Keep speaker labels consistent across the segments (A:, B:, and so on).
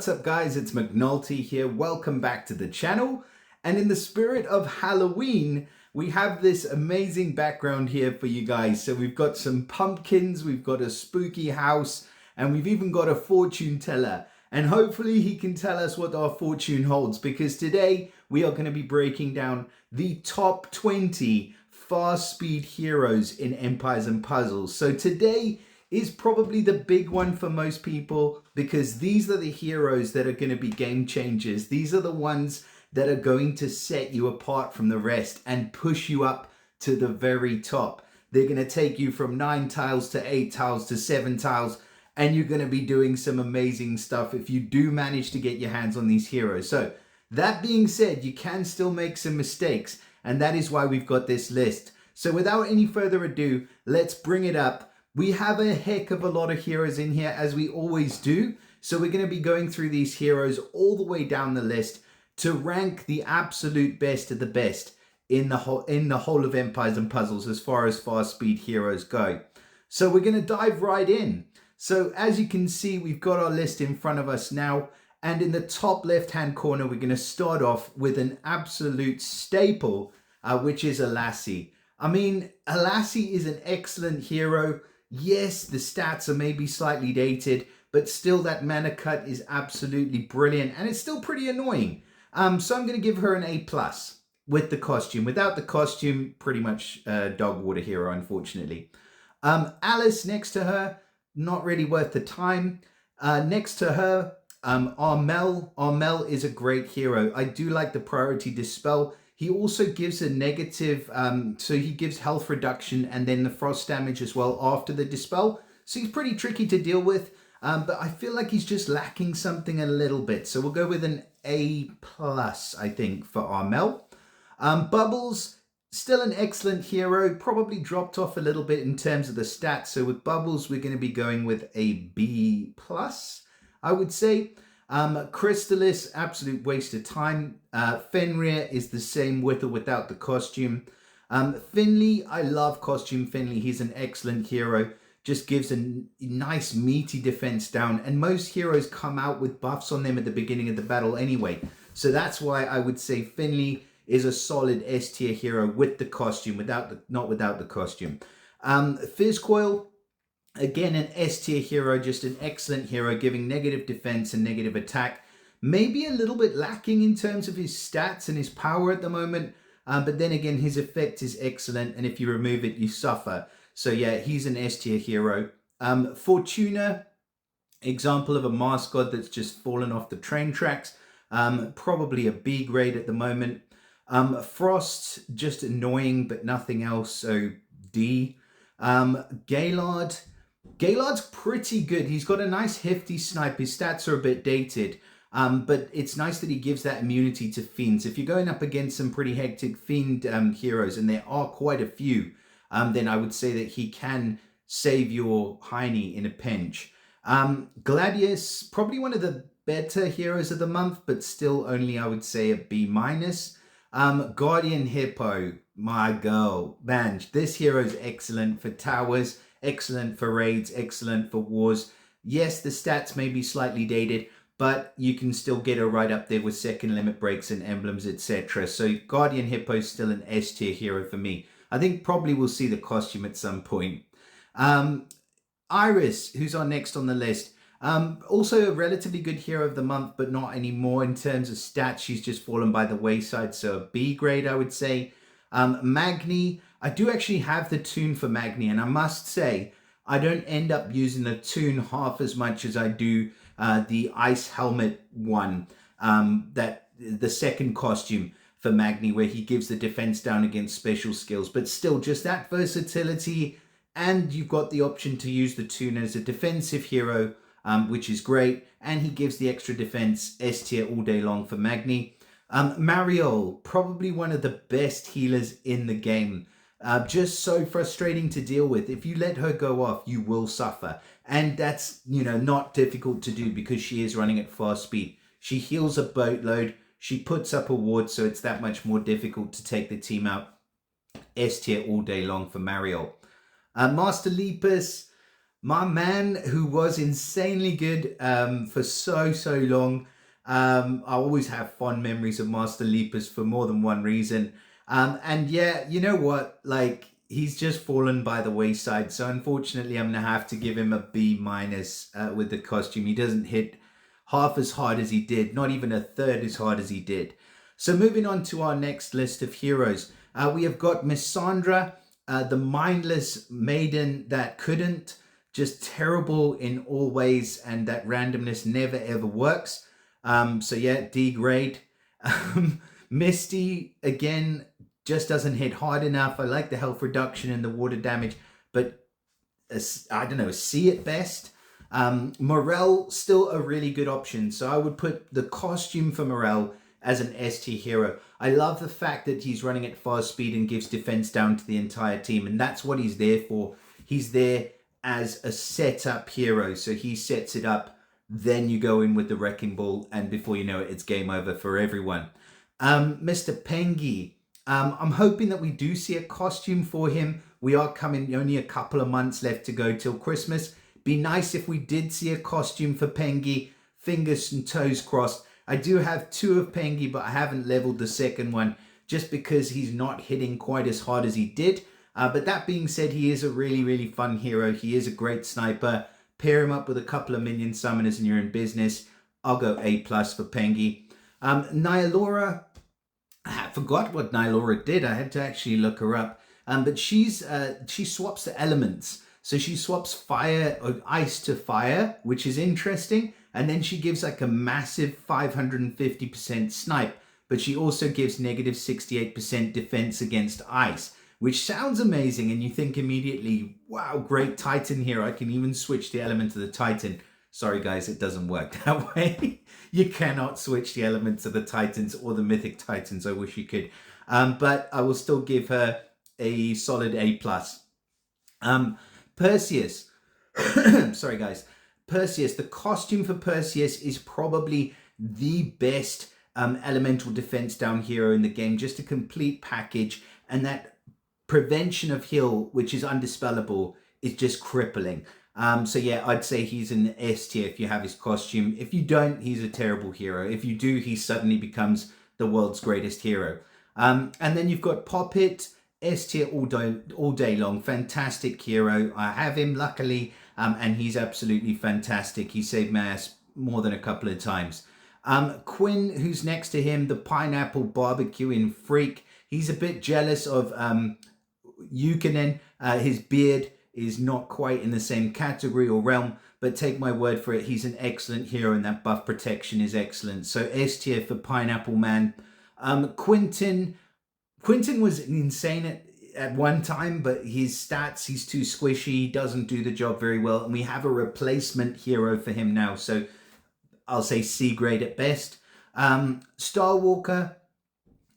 A: What's up guys, it's McNulty here. Welcome back to the channel. And in the spirit of Halloween, we have this amazing background here for you guys. So we've got some pumpkins, we've got a spooky house, and we've even got a fortune teller. And hopefully he can tell us what our fortune holds, because today we are going to be breaking down the top 20 fast speed heroes in Empires and Puzzles. So today is probably the big one for most people, because these are the heroes that are going to be game changers. These are the ones that are going to set you apart from the rest and push you up to the very top. They're going to take you from 9 tiles to 8 tiles to 7 tiles, and you're going to be doing some amazing stuff if you do manage to get your hands on these heroes. So that being said, you can still make some mistakes, and that is why we've got this list. So without any further ado, let's bring it up. We have a heck of a lot of heroes in here, as we always do. So we're going to be going through these heroes all the way down the list to rank the absolute best of the best in the whole of Empires and Puzzles as far as fast speed heroes go. So we're going to dive right in. So as you can see, we've got our list in front of us now. And in the top left-hand corner, we're going to start off with an absolute staple, which is a Lassie. I mean, a Lassie is an excellent hero. Yes, the stats are maybe slightly dated, but still that mana cut is absolutely brilliant, and it's still pretty annoying. So I'm going to give her an A+ with the costume. Without the costume, pretty much Dogwater hero, unfortunately. Alice next to her, not really worth the time. Next to her, Armel. Armel is a great hero. I do like the priority dispel. He also gives a negative, so he gives health reduction and then the frost damage as well after the dispel. So he's pretty tricky to deal with, but I feel like he's just lacking something a little bit. So we'll go with an A+, I think, for Armel. Bubbles, still an excellent hero, probably dropped off a little bit in terms of the stats. So with Bubbles, we're going to be going with a B+, I would say. Crystalis, absolute waste of time. Fenrir is the same with or without the costume. Finley, I love costume Finley. He's an excellent hero. Just gives a nice meaty defense down. And most heroes come out with buffs on them at the beginning of the battle anyway. So that's why I would say Finley is a solid S tier hero with the costume, not without the costume. Fizzcoil, again, an S tier hero, just an excellent hero, giving negative defense and negative attack. Maybe a little bit lacking in terms of his stats and his power at the moment. But then again, his effect is excellent. And if you remove it, you suffer. So yeah, he's an S tier hero. Fortuna, example of a mascot that's just fallen off the train tracks. Probably a B grade at the moment. Frost, just annoying, but nothing else. So D. Gaylord. Gaylord's pretty good. He's got a nice hefty snipe. His stats are a bit dated, but it's nice that he gives that immunity to fiends. If you're going up against some pretty hectic fiend heroes, and there are quite a few, then I would say that he can save your hiney in a pinch. Gladius, probably one of the better heroes of the month, but still only, I would say, a B-. Guardian Hippo, my girl. Man, this hero is excellent for towers, excellent for raids, excellent for wars. Yes, the stats may be slightly dated, but you can still get her right up there with second limit breaks and emblems, etc. So Guardian Hippo is still an S tier hero for me. I think probably we'll see the costume at some point. Iris, who's our next on the list. Also a relatively good hero of the month, but not anymore in terms of stats. She's just fallen by the wayside, so a B grade, I would say. Magni, I do actually have the toon for Magni, and I must say, I don't end up using the toon half as much as I do the ice helmet one, that the second costume for Magni, where he gives the defense down against special skills, but still just that versatility, and you've got the option to use the toon as a defensive hero, which is great, and he gives the extra defense, S tier all day long for Magni. Mariol, probably one of the best healers in the game. Just so frustrating to deal with. If you let her go off, you will suffer. And that's, not difficult to do because she is running at fast speed. She heals a boatload. She puts up a ward, so it's that much more difficult to take the team out. S tier all day long for Mariol. Master Lepus, my man who was insanely good for so long. I always have fond memories of Master Leapers for more than one reason. And yeah, you know what? Like, he's just fallen by the wayside. So unfortunately, I'm gonna have to give him a B minus with the costume. He doesn't hit half as hard as he did, not even a third as hard as he did. So moving on to our next list of heroes, we have got Missandra, the mindless maiden that couldn't, just terrible in all ways, and that randomness never ever works. So yeah, D grade. Misty, again, just doesn't hit hard enough. I like the health reduction and the water damage, but I don't know, C at best. Morel, still a really good option. So I would put the costume for Morel as an S tier hero. I love the fact that he's running at fast speed and gives defense down to the entire team. And that's what he's there for. He's there as a setup hero. So he sets it up. Then you go in with the wrecking ball. And before you know it, it's game over for everyone. Mr. Pengi. I'm hoping that we do see a costume for him. We are coming, only a couple of months left to go till Christmas. Be nice if we did see a costume for Pengi. Fingers and toes crossed. I do have 2 of Pengi, but I haven't leveled the second one just because he's not hitting quite as hard as he did. But that being said, he is a really fun hero. He is a great sniper. Pair him up with a couple of minion summoners and you're in business. I'll go A+ for Pengi. Nylora, I forgot what Nylora did. I had to actually look her up. But she swaps the elements. So she swaps fire or ice to fire, which is interesting. And then she gives like a massive 550% snipe. But she also gives negative 68% defense against ice, which sounds amazing. And you think immediately, wow, great Titan here. I can even switch the element to the Titan. Sorry, guys, it doesn't work that way. You cannot switch the elements of the Titans or the Mythic Titans. I wish you could. But I will still give her a solid A+. Perseus. Sorry, guys. Perseus. The costume for Perseus is probably the best elemental defense down hero in the game. Just a complete package. And that prevention of heal, which is undispellable, is just crippling. So yeah, I'd say he's an S tier if you have his costume. If you don't, he's a terrible hero. If you do, he suddenly becomes the world's greatest hero. And then you've got Poppet, S tier all day long. Fantastic hero. I have him, luckily, and he's absolutely fantastic. He saved my ass more than a couple of times. Quinn, who's next to him, the pineapple barbecuing freak. He's a bit jealous of Yukonen. His beard is not quite in the same category or realm, but take my word for it, he's an excellent hero and that buff protection is excellent. So S tier for Pineapple Man. Quentin was insane at one time, but his stats, he's too squishy, he doesn't do the job very well, and we have a replacement hero for him now, so I'll say C grade at best. Starwalker,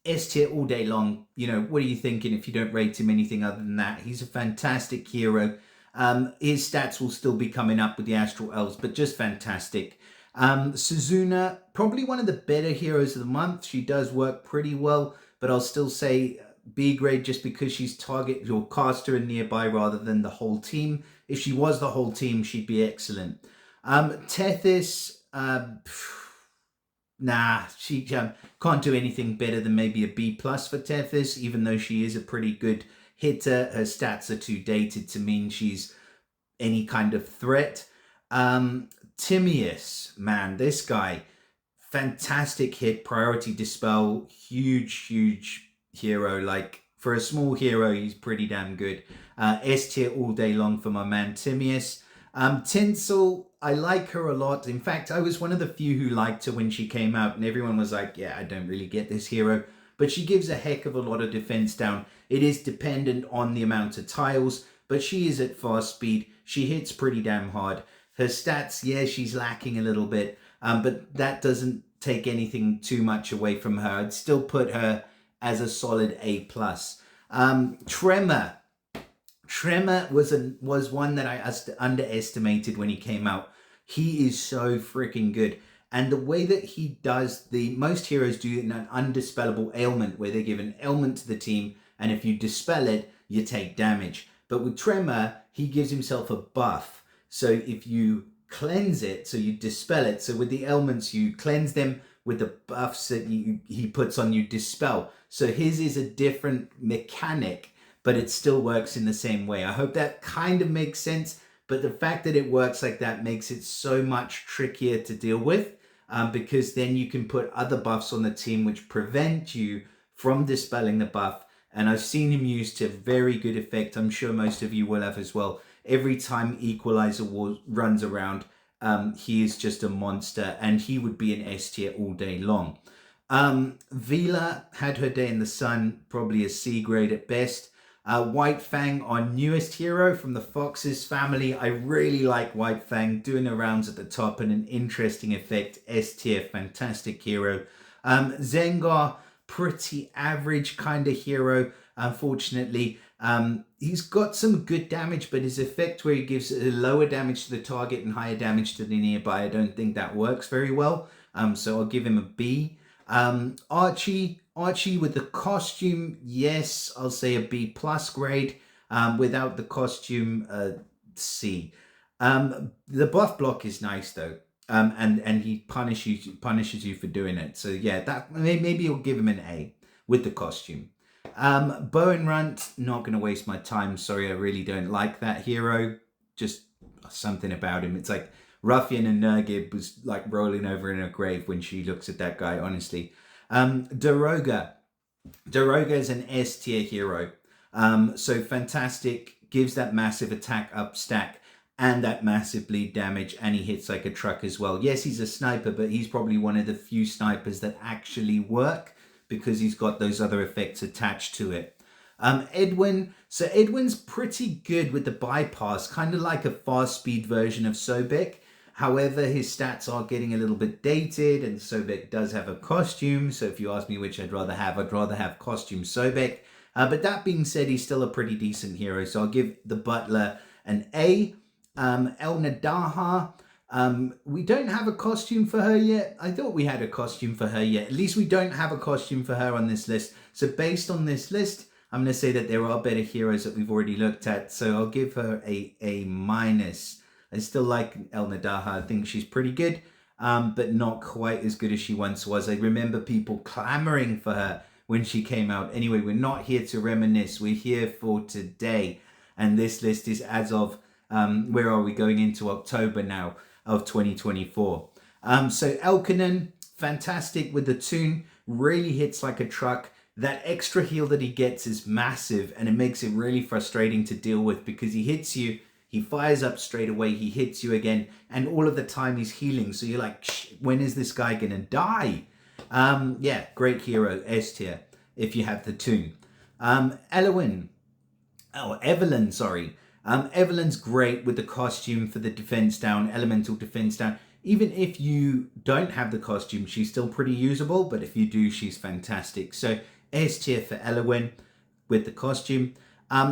A: S tier all day long. You know, what are you thinking if you don't rate him anything other than that? He's a fantastic hero. His stats will still be coming up with the Astral Elves, but just fantastic. Suzuna, probably one of the better heroes of the month. She does work pretty well, but I'll still say B grade just because she's target your caster and nearby rather than the whole team. If she was the whole team, she'd be excellent. Tethys, nah, she can't do anything better than maybe a B+ for Tethys, even though she is a pretty good hitter. Her stats are too dated to mean she's any kind of threat. Timaeus, man, this guy, fantastic hit, priority dispel, huge hero. Like, for a small hero, he's pretty damn good. S tier all day long for my man Timaeus. Tinsel, I like her a lot. In fact, I was one of the few who liked her when she came out, and everyone was like, yeah, I don't really get this hero. But she gives a heck of a lot of defense down. It is dependent on the amount of tiles, but she is at fast speed. She hits pretty damn hard. Her stats, yeah, she's lacking a little bit, but that doesn't take anything too much away from her. I'd still put her as a solid A+. Tremor. Tremor was one that I underestimated when he came out. He is so freaking good. And the way that he does most heroes do an undispellable ailment, where they give an ailment to the team, and if you dispel it, you take damage. But with Tremor, he gives himself a buff. So if you cleanse it, so you dispel it. So with the elements, you cleanse them. With the buffs that he puts on, you dispel. So his is a different mechanic, but it still works in the same way. I hope that kind of makes sense. But the fact that it works like that makes it so much trickier to deal with, because then you can put other buffs on the team which prevent you from dispelling the buff. And I've seen him used to very good effect. I'm sure most of you will have as well. Every time Equalizer runs around, he is just a monster, and he would be an S tier all day long. Vila had her day in the sun, probably a C grade at best. White Fang, our newest hero from the Foxes family. I really like White Fang, doing the rounds at the top and an interesting effect. S tier, fantastic hero. Zengar, pretty average kind of hero, unfortunately. He's got some good damage, but his effect where he gives lower damage to the target and higher damage to the nearby, I don't think that works very well. So I'll give him a B. Archie with the costume, yes, I'll say a B plus grade. Without the costume, C. The buff block is nice though. And he punishes you for doing it. So yeah, that maybe you'll give him an A with the costume. Bowen Runt, not going to waste my time. Sorry, I really don't like that hero. Just something about him. It's like Ruffian and Nurgib was like rolling over in her grave when she looks at that guy, honestly. Daroga is an S tier hero. So fantastic, gives that massive attack up stack and that massive bleed damage, and he hits like a truck as well. Yes, he's a sniper, but he's probably one of the few snipers that actually work because he's got those other effects attached to it. Edwin, so Edwin's pretty good with the bypass, kind of like a fast speed version of Sobek. However, his stats are getting a little bit dated, and Sobek does have a costume. So if you ask me which I'd rather have costume Sobek. But that being said, he's still a pretty decent hero. So I'll give the Butler an A. El Nadaha, we don't have a costume for her yet. I thought we had a costume for her yet. At least we don't have a costume for her on this list. So based on this list, I'm going to say that there are better heroes that we've already looked at. So I'll give her a minus. I still like El Nadaha. I think she's pretty good, but not quite as good as she once was. I remember people clamoring for her when she came out. Anyway, we're not here to reminisce. We're here for today. And this list is as of, where are we, going into October now of 2024. So Elkanon, fantastic with the tune, really hits like a truck. That extra heal that he gets is massive, and it makes it really frustrating to deal with because he hits you, he fires up straight away, he hits you again, and all of the time he's healing. So you're like, when is this guy gonna die? Yeah, great hero, S tier, if you have the tune. Evelyn, sorry. Evelyn's great with the costume for the defense down, elemental defense down. Even if you don't have the costume, she's still pretty usable, but if you do, she's fantastic. So S tier for Evelyn with the costume.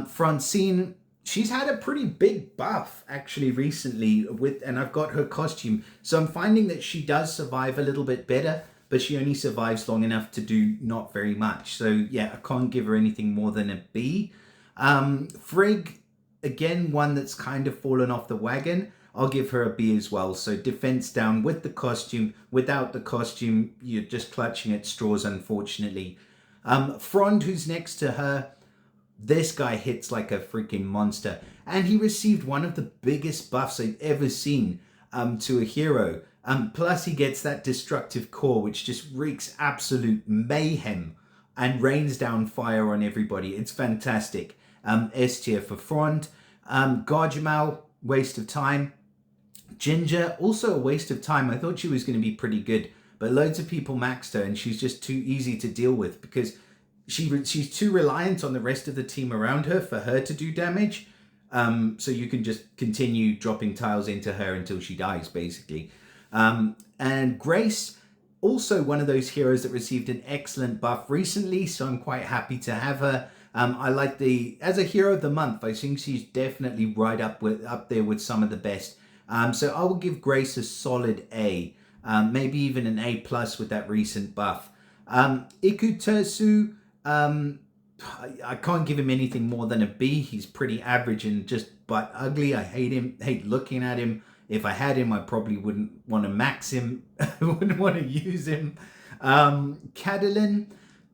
A: Francine, she's had a pretty big buff actually recently and I've got her costume. So I'm finding that she does survive a little bit better, but she only survives long enough to do not very much. So yeah, I can't give her anything more than a B. Frigg, again, one that's kind of fallen off the wagon. I'll give her a B as well. So defense down with the costume. Without the costume, you're just clutching at straws, unfortunately. Frond, who's next to her, this guy hits like a freaking monster. And he received one of the biggest buffs I've ever seen to a hero. Plus he gets that destructive core, which just wreaks absolute mayhem and rains down fire on everybody. It's fantastic. S tier for Frond. Garjamal, waste of time. Ginger, also a waste of time. I thought she was going to be pretty good, but loads of people maxed her and she's just too easy to deal with because she's too reliant on the rest of the team around her for her to do damage. So you can just continue dropping tiles into her until she dies, basically. And Grace, also one of those heroes that received an excellent buff recently, so I'm quite happy to have her. I like as a hero of the month, I think she's definitely right up there with some of the best. So I will give Grace a solid A, maybe even an A plus with that recent buff. Ikutersu, I can't give him anything more than a B. He's pretty average and just butt ugly. I hate him, hate looking at him. If I had him, I probably wouldn't want to max him. I wouldn't want to use him. Cadillin,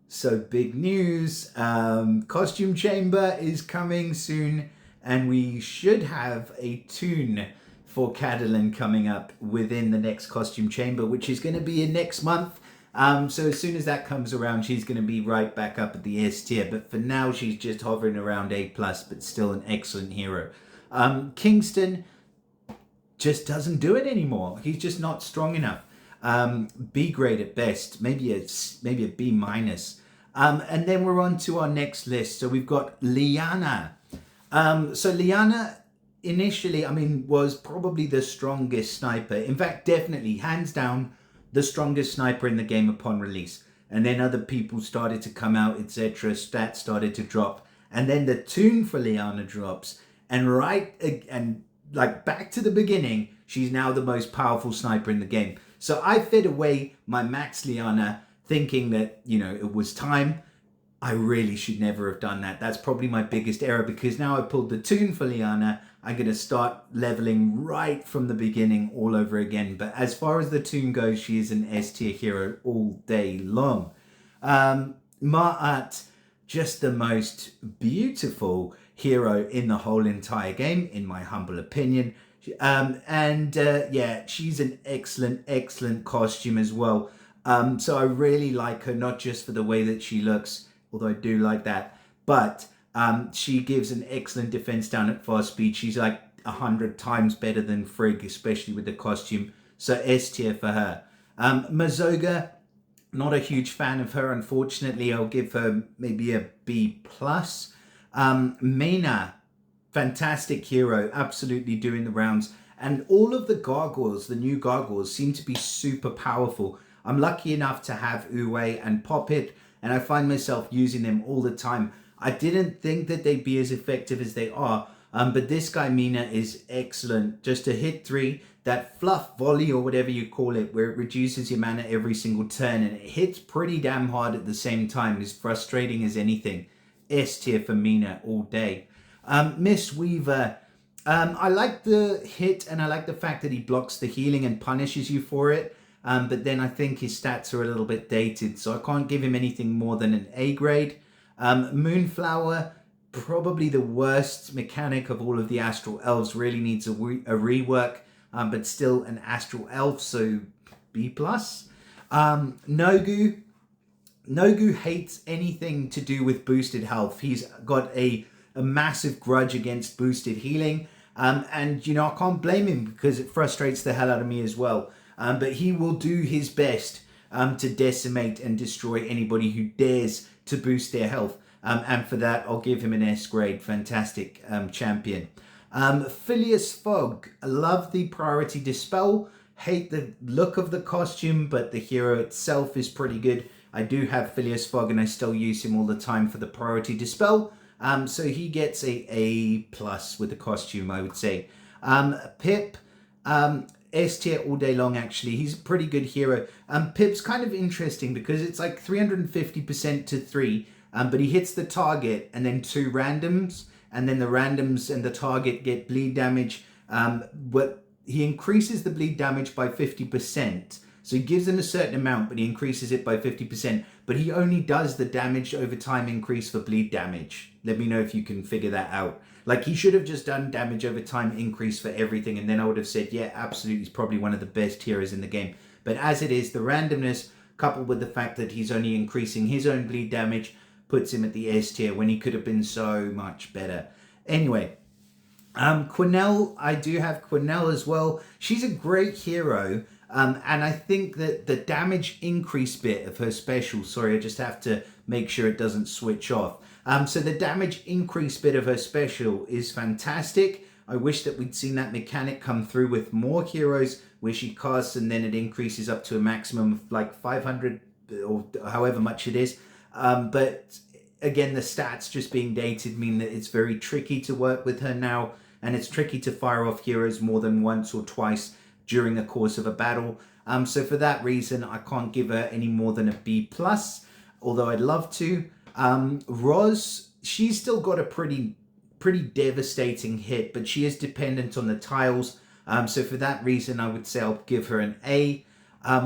A: so big news. Costume Chamber is coming soon, and we should have a tune for Cadillin coming up within the next Costume Chamber, which is going to be in next month. So as soon as that comes around, she's going to be right back up at the S tier. But for now, she's just hovering around A+, but still an excellent hero. Kingston just doesn't do it anymore. He's just not strong enough. B grade at best, maybe a B minus. And then we're on to our next list. So we've got Liana. So Liana initially, I mean, was probably the strongest sniper. In fact, definitely, hands down, the strongest sniper in the game upon release. And then other people started to come out, etc. Stats started to drop. And then the tune for Liana drops. And like back to the beginning, she's now the most powerful sniper in the game. So I fed away my max Liana thinking that, you know, it was time. I really should never have done that. That's probably my biggest error, because now I pulled the tune for Liana, I'm going to start leveling right from the beginning all over again. But as far as the tune goes, she is an S tier hero all day long. Ma'at, just the most beautiful hero in the whole entire game, in my humble opinion. Yeah, she's an excellent costume as well. So I really like her, not just for the way that she looks, although I do like that, but she gives an excellent defense down at fast speed. She's like 100 times better than Frigg, especially with the costume. So S tier for her. Mazoga, not a huge fan of her, unfortunately. I'll give her maybe a B plus. Mena, fantastic hero, absolutely doing the rounds. And all of the gargoyles, the new gargoyles, seem to be super powerful. I'm lucky enough to have Uwe and Poppet, and I find myself using them all the time. I didn't think that they'd be as effective as they are, but this guy Mina is excellent. Just a hit 3, that fluff volley or whatever you call it, where it reduces your mana every single turn, and it hits pretty damn hard at the same time. It's frustrating as anything. S tier for Mina all day. Miss Weaver, I like the hit, and I like the fact that he blocks the healing and punishes you for it. But then I think his stats are a little bit dated, so I can't give him anything more than an A grade. Moonflower, probably the worst mechanic of all of the Astral Elves, really needs a rework, but still an Astral Elf, so B+. Nogu hates anything to do with boosted health. He's got a massive grudge against boosted healing, and you know, I can't blame him, because it frustrates the hell out of me as well. But he will do his best to decimate and destroy anybody who dares to boost their health. And for that, I'll give him an S grade. Fantastic champion. Phileas Fogg. I love the priority dispel. Hate the look of the costume, but the hero itself is pretty good. I do have Phileas Fogg, and I still use him all the time for the priority dispel. So he gets a plus with the costume, I would say. Pip. S tier all day long, actually. He's a pretty good hero. Pip's kind of interesting because it's like 350% to 3, but he hits the target and then 2 randoms, and then the randoms and the target get bleed damage. But he increases the bleed damage by 50%. So he gives them a certain amount, but he increases it by 50%. But he only does the damage over time increase for bleed damage. Let me know if you can figure that out. Like, he should have just done damage over time increase for everything, and then I would have said, yeah, absolutely, he's probably one of the best heroes in the game. But as it is, the randomness, coupled with the fact that he's only increasing his own bleed damage, puts him at the S tier when he could have been so much better. Anyway, Quenelle, I do have Quenelle as well. She's a great hero, and I think that the damage increase bit of her special, sorry, I just have to make sure it doesn't switch off. So the damage increase bit of her special is fantastic. I wish that we'd seen that mechanic come through with more heroes, where she casts and then it increases up to a maximum of like 500 or however much it is. But again, the stats just being dated mean that it's very tricky to work with her now, and it's tricky to fire off heroes more than once or twice during the course of a battle. So for that reason, I can't give her any more than a B+, although I'd love to. Roz, she's still got a pretty devastating hit, but she is dependent on the tiles. So for that reason, I would say I'll give her an A.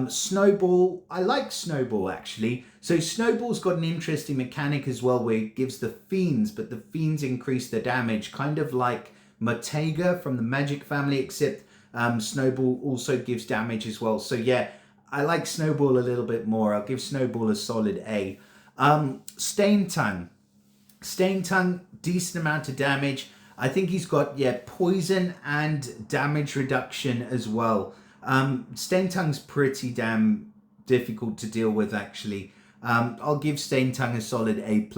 A: Snowball, I like Snowball actually. So Snowball's got an interesting mechanic as well where it gives the fiends, but the fiends increase the damage, kind of like Matega from the Magic family, except Snowball also gives damage as well. So yeah, I like Snowball a little bit more. I'll give Snowball a solid A. Stain Tongue. Stain Tongue, decent amount of damage. I think he's got, yeah, poison and damage reduction as well. Stain Tongue's pretty damn difficult to deal with, actually. I'll give Stain Tongue a solid A+.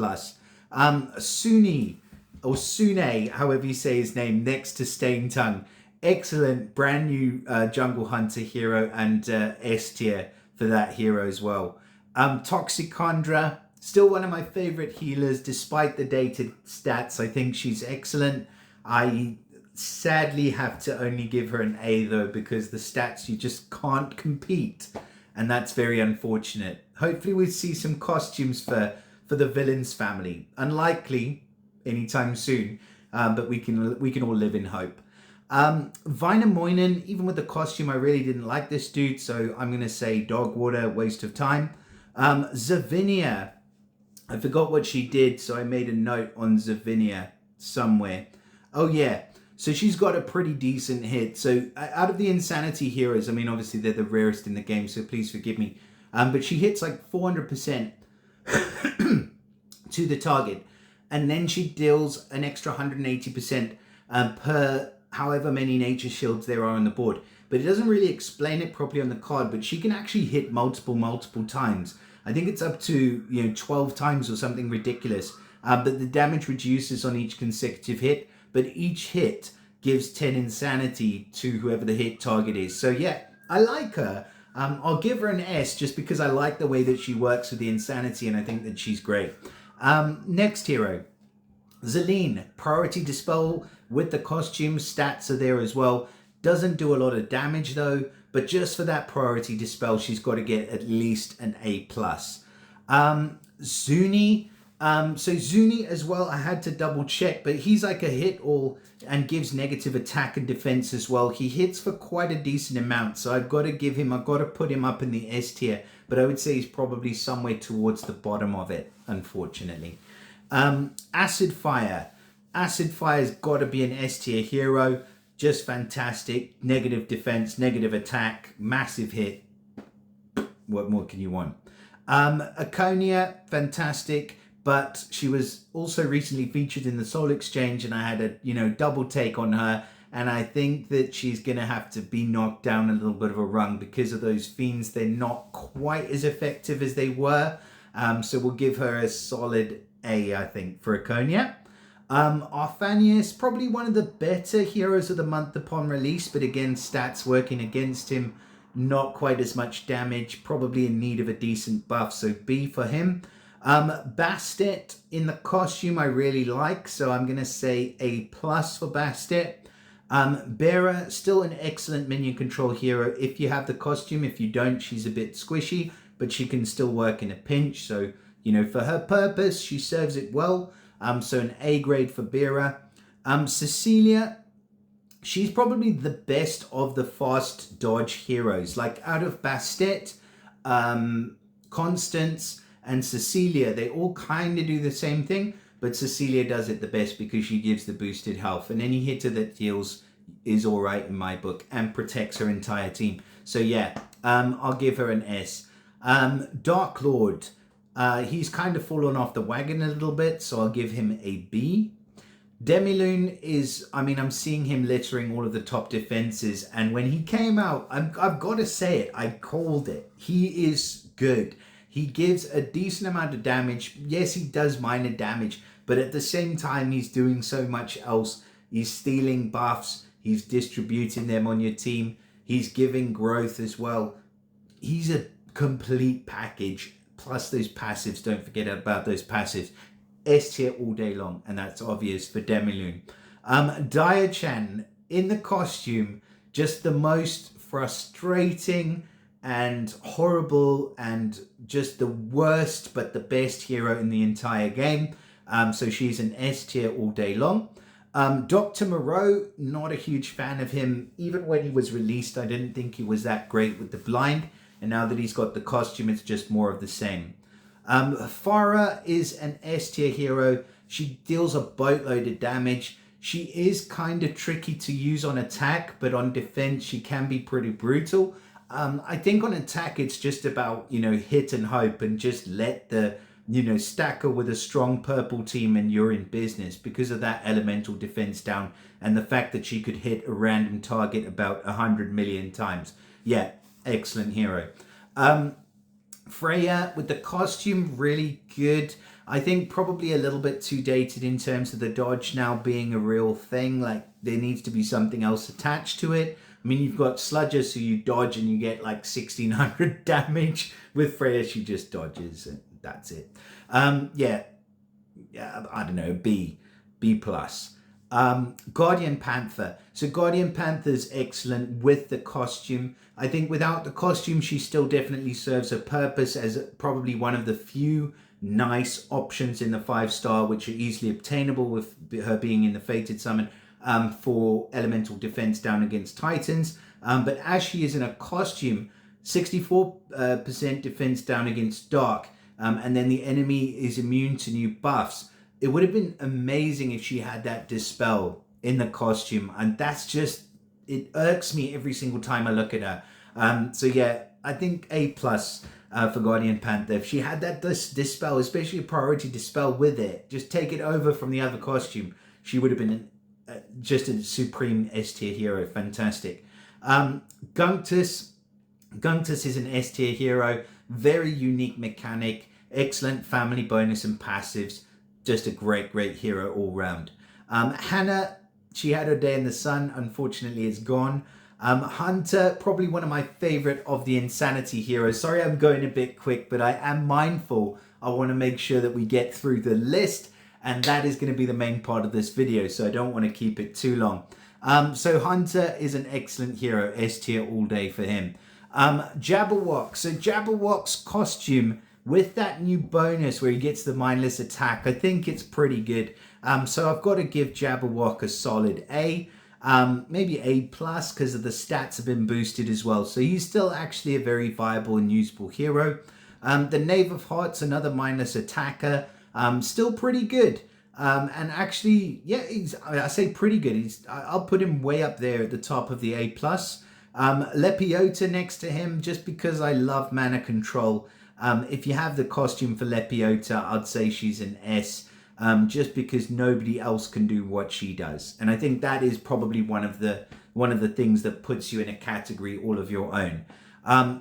A: Suni, or Sune, however you say his name, next to Stain Tongue. Excellent, brand new Jungle Hunter hero, and S tier for that hero as well. Toxicandra, still one of my favorite healers, despite the dated stats. I think she's excellent. I sadly have to only give her an A though, because the stats, you just can't compete, and that's very unfortunate. Hopefully we'll see some costumes for the villains family. Unlikely anytime soon, but we can all live in hope. Vainamoinen, even with the costume, I really didn't like this dude, so I'm gonna say Dogwater, waste of time. Zavinia, I forgot what she did, so I made a note on Zavinia somewhere. Oh yeah, so she's got a pretty decent hit. So out of the Insanity heroes, I mean, obviously they're the rarest in the game, so please forgive me. But she hits like 400% to the target, and then she deals an extra 180% per however many nature shields there are on the board. But it doesn't really explain it properly on the card, but she can actually hit multiple times. I think it's up to 12 times or something ridiculous. But the damage reduces on each consecutive hit, but each hit gives 10 insanity to whoever the hit target is. So yeah, I like her. I'll give her an S just because I like the way that she works with the insanity, and I think that she's great. Next hero, Zelene, priority dispel with the costume, stats are there as well. Doesn't do a lot of damage though, but just for that priority dispel, she's got to get at least an A+. Zuni, so Zuni as well, I had to double check, but he's like a hit all and gives negative attack and defense as well. He hits for quite a decent amount, so I've got to put him up in the S tier, but I would say he's probably somewhere towards the bottom of it, unfortunately. Acid Fire. Acid Fire's got to be an S tier hero. Just fantastic. Negative defense, negative attack, massive hit. What more can you want? Aconia, fantastic, but she was also recently featured in the Soul Exchange, and I had a double take on her, and I think that she's gonna have to be knocked down a little bit of a rung because of those fiends. They're not quite as effective as they were, so we'll give her a solid A, I think, for Aconia. Arphanius, probably one of the better heroes of the month upon release, but again, stats working against him, not quite as much damage, probably in need of a decent buff, so B for him. Bastet in the costume I really like, so I'm going to say A+ for Bastet. Bearer, still an excellent minion control hero if you have the costume. If you don't, she's a bit squishy, but she can still work in a pinch, so for her purpose, she serves it well. So an A grade for Bearer. Cecilia, she's probably the best of the fast dodge heroes. Like out of Bastet, Constance, and Cecilia, they all kind of do the same thing, but Cecilia does it the best because she gives the boosted health, and any hitter that deals is all right in my book and protects her entire team. So yeah, I'll give her an S. Dark Lord, he's kind of fallen off the wagon a little bit, so I'll give him a B. Demilune is, I'm seeing him littering all of the top defenses, and when he came out, I've got to say it, I called it. He is good. He gives a decent amount of damage. Yes, he does minor damage, but at the same time, he's doing so much else. He's stealing buffs. He's distributing them on your team. He's giving growth as well. He's a complete package. Plus those passives, don't forget about those passives. S tier all day long, and that's obvious for Demilune. Diachan in the costume, just the most frustrating and horrible and just the worst but the best hero in the entire game. So she's an S tier all day long. Dr. Moreau, not a huge fan of him. Even when he was released, I didn't think he was that great with the blind. And now that he's got the costume, it's just more of the same. Farah is an S tier hero. She deals a boatload of damage. She is kind of tricky to use on attack, but on defense, she can be pretty brutal. I think on attack, it's just about, hit and hope and just let the, stack her with a strong purple team and you're in business because of that elemental defense down and the fact that she could hit a random target about 100 million times. Yeah, excellent hero. Freya with the costume, really good. I think probably a little bit too dated in terms of the dodge now being a real thing. Like there needs to be something else attached to it. I mean, you've got Sludger, so you dodge and you get like 1600 damage. With Freya, she just dodges and that's it. Yeah, I don't know, B plus. Guardian Panther. So Guardian Panther's excellent with the costume. I think without the costume, she still definitely serves a purpose as probably one of the few nice options in the 5-star, which are easily obtainable with her being in the Fated Summon for elemental defense down against Titans. But as she is in a costume, 64% defense down against Dark, and then the enemy is immune to new buffs. It would have been amazing if she had that Dispel in the costume, and that's just, it irks me every single time I look at her. So yeah, I think A plus for Guardian Panther. If she had that Dispel, especially a priority Dispel with it, just take it over from the other costume, she would have been just a supreme S tier hero. Fantastic. Guntus is an S tier hero, very unique mechanic, excellent family bonus and passives, just a great hero all round. Hannah, she had her day in the sun, unfortunately it's gone. Hunter, probably one of my favorite of the Insanity heroes. Sorry I'm going a bit quick, but I am mindful. I want to make sure that we get through the list, and that is going to be the main part of this video, so I don't want to keep it too long. So Hunter is an excellent hero, S tier all day for him. Jabberwock. So Jabberwock's costume with that new bonus where he gets the mindless attack, I think it's pretty good. So I've got to give Jabberwock a solid A. Maybe A plus because of the stats have been boosted as well. So he's still actually a very viable and usable hero. The Knave of Hearts, another mindless attacker, still pretty good. And actually, yeah, I say pretty good. I'll put him way up there at the top of the A plus. Lepiota next to him, just because I love mana control. If you have the costume for Lepiota, I'd say she's an S. Just because nobody else can do what she does, and I think that is probably one of the things that puts you in a category all of your own.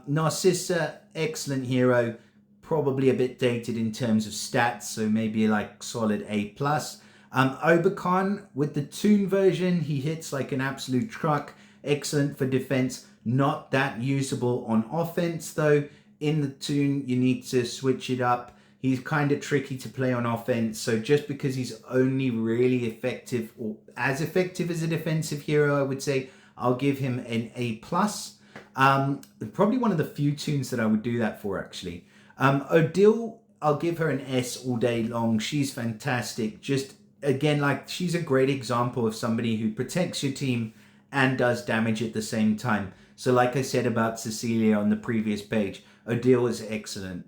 A: Narcissa, excellent hero, probably a bit dated in terms of stats, so maybe like solid A plus. Oberkhan with the Toon version, he hits like an absolute truck, excellent for defense, not that usable on offense though. In the Toon, you need to switch it up. He's kind of tricky to play on offense, so just because he's only really effective or as effective as a defensive hero, I would say I'll give him an A plus. Probably one of the few tunes that I would do that for, actually. Odile, I'll give her an S all day long. She's fantastic. Just again, like, she's a great example of somebody who protects your team and does damage at the same time. So like I said about Cecilia on the previous page, Odile is excellent.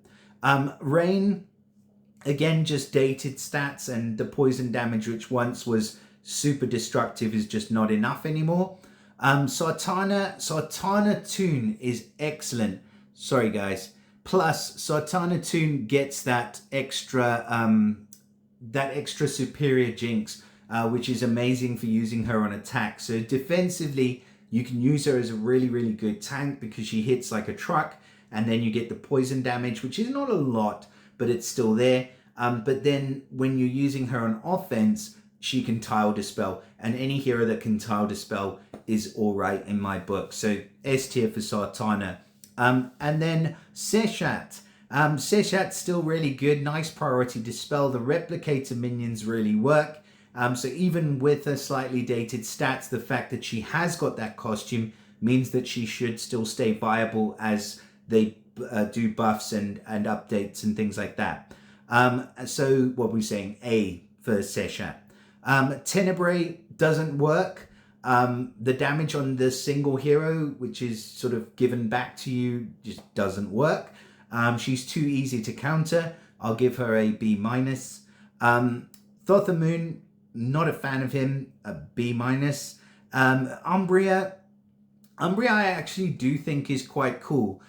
A: Rain, again, just dated stats, and the poison damage, which once was super destructive, is just not enough anymore. Sartana Toon is excellent. Sorry guys. Plus, Sartana Toon gets that extra superior jinx, which is amazing for using her on attack. So defensively, you can use her as a really good tank because she hits like a truck. And then you get the poison damage, which is not a lot, but it's still there. But then when you're using her on offense, she can tile dispel. And any hero that can tile dispel is all right in my book. So S tier for Sartana. And then Seshat. Seshat's still really good. Nice priority dispel. The replicator minions really work. So even with her slightly dated stats, the fact that she has got that costume means that she should still stay viable as they do buffs and updates and things like that. So what we're saying, A for Sesha. Tenebrae doesn't work. The damage on the single hero, which is sort of given back to you, just doesn't work. She's too easy to counter. I'll give her a B minus. Thothamoon, not a fan of him, a B minus. Umbria I actually do think is quite cool,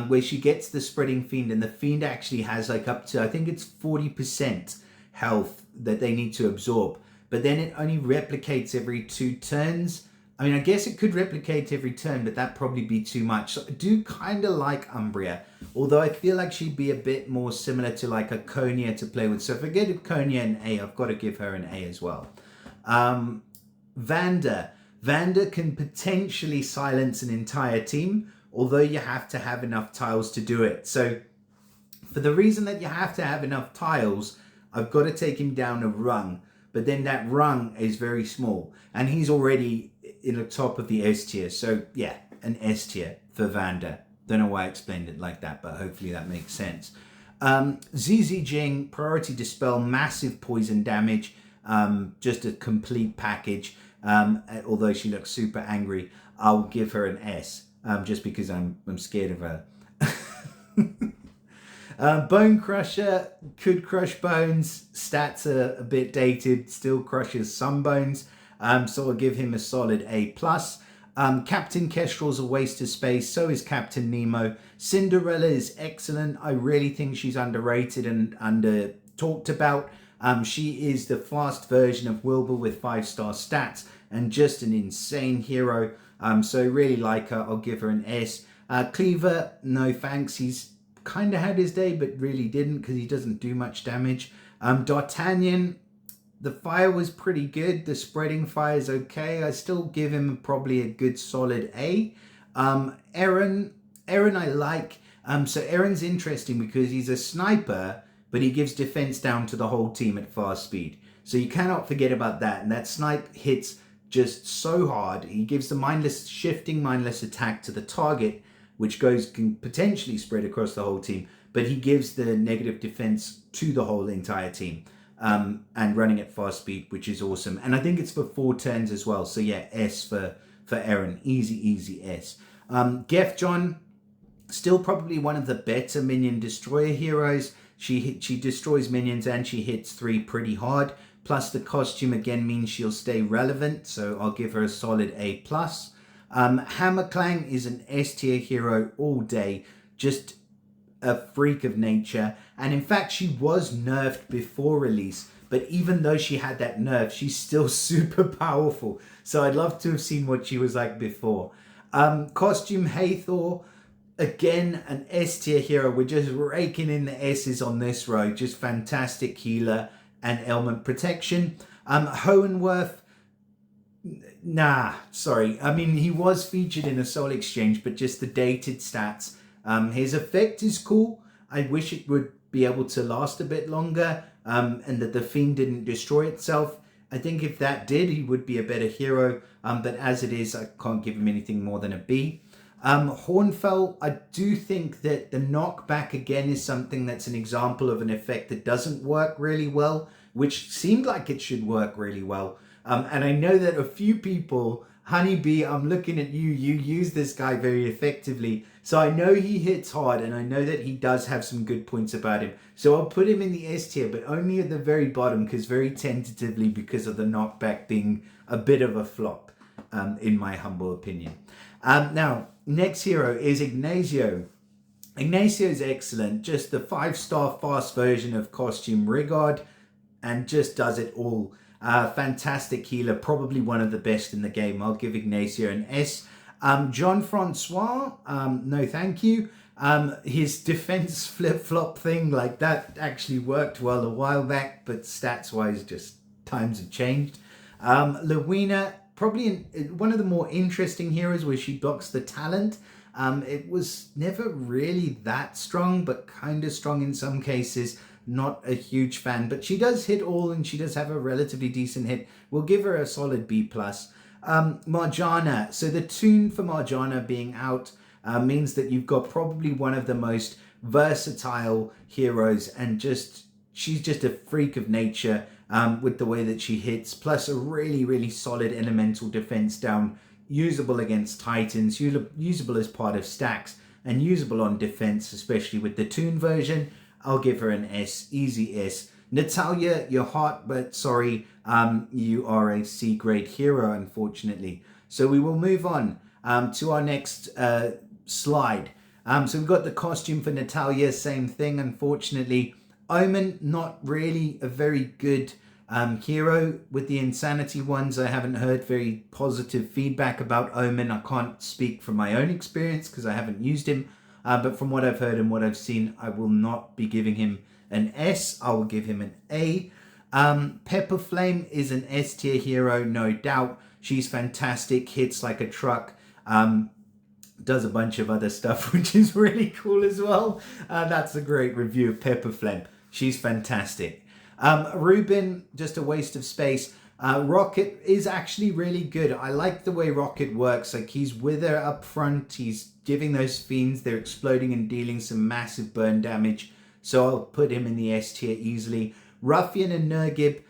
A: where she gets the spreading fiend, and the fiend actually has like up to, I think it's 40% health that they need to absorb, but then it only replicates every 2 turns. I mean, I guess it could replicate every turn, but that'd probably be too much. So I do kind of like Umbria, although I feel like she'd be a bit more similar to like a Konya to play with. So if I get Konya an A, I've got to give her an A as well. Vanda can potentially silence an entire team, although you have to have enough tiles to do it. So for the reason that you have to have enough tiles, I've got to take him down a rung, but then that rung is very small, and he's already in the top of the S tier. So yeah, an S tier for Vanda. Don't know why I explained it like that, but hopefully that makes sense. ZZ Jing, priority dispel, massive poison damage, just a complete package. Although she looks super angry, I'll give her an S, just because I'm scared of her. Bone Crusher could crush bones. Stats are a bit dated, still crushes some bones. So I'll give him a solid A+. Captain Kestrel's a waste of space, so is Captain Nemo. Cinderella is excellent. I really think she's underrated and under talked about. She is the fast version of Wilbur with 5-star stats and just an insane hero. So I really like her. I'll give her an S. Cleaver, no thanks. He's kind of had his day, but really didn't, because he doesn't do much damage. D'Artagnan, the fire was pretty good. The spreading fire is okay. I still give him probably a good solid A. Aaron I like. So Aaron's interesting because he's a sniper, but he gives defense down to the whole team at fast speed. So you cannot forget about that. And that snipe hits just so hard. He gives the shifting mindless attack to the target, which can potentially spread across the whole team, but he gives the negative defense to the whole entire team, and running at fast speed, which is awesome. And I think it's for 4 turns as well. So yeah, S for Aaron, easy S. Gef John, still probably one of the better minion destroyer heroes. She destroys minions and she hits 3 pretty hard. Plus the costume again means she'll stay relevant, so I'll give her a solid A+. Hammerclang is an S tier hero all day, just a freak of nature. And in fact, she was nerfed before release, but even though she had that nerf, she's still super powerful. So I'd love to have seen what she was like before. Costume Hathor, again, an S tier hero. We're just raking in the S's on this row. Just fantastic healer and ailment protection. Hohenworth, nah, sorry. I mean, he was featured in a Soul Exchange, but just the dated stats. His effect is cool. I wish it would be able to last a bit longer, and that the Fiend didn't destroy itself. I think if that did, he would be a better hero. But as it is, I can't give him anything more than a B. Hornfell, I do think that the knockback again is something that's an example of an effect that doesn't work really well, which seemed like it should work really well. And I know that a few people, Honeybee, I'm looking at you use this guy very effectively. So I know he hits hard, and I know that he does have some good points about him. So I'll put him in the S tier, but only at the very bottom, because very tentatively, because of the knockback being a bit of a flop, in my humble opinion. Now, next hero is Ignacio. Ignacio is excellent, just the 5-star fast version of Costume Rigard, and just does it all. Fantastic healer, probably one of the best in the game. I'll give Ignacio an S. Jean-Francois, no thank you. His defense flip-flop thing, like that actually worked well a while back, but stats-wise, just times have changed. Lewina, probably one of the more interesting heroes where she blocks the talent. It was never really that strong, but kind of strong in some cases. Not a huge fan, but she does hit all, and she does have a relatively decent hit. We'll give her a solid B+. Marjana, so the tune for Marjana being out, means that you've got probably one of the most versatile heroes, and she's just a freak of nature with the way that she hits, plus a really solid elemental defense down, usable against Titans, usable as part of stacks, and usable on defense, especially with the Toon version. I'll give her an S, easy S. Natalia, you're hot, but sorry, you are a C grade hero, unfortunately. So we will move on to our next slide. So we've got the costume for Natalia, same thing, unfortunately. Omen, not really a very good hero. With the Insanity ones, I haven't heard very positive feedback about Omen. I can't speak from my own experience because I haven't used him. But from what I've heard and what I've seen, I will not be giving him an S. I will give him an A. Pepper Flame is an S tier hero, no doubt. She's fantastic, hits like a truck. Does a bunch of other stuff, which is really cool as well. That's a great review of Pepper Flame. She's fantastic. Ruben, just a waste of space. Rocket is actually really good. I like the way Rocket works. Like, he's with her up front. He's giving those fiends. They're exploding and dealing some massive burn damage. So I'll put him in the S tier easily. Ruffian and Nurgib,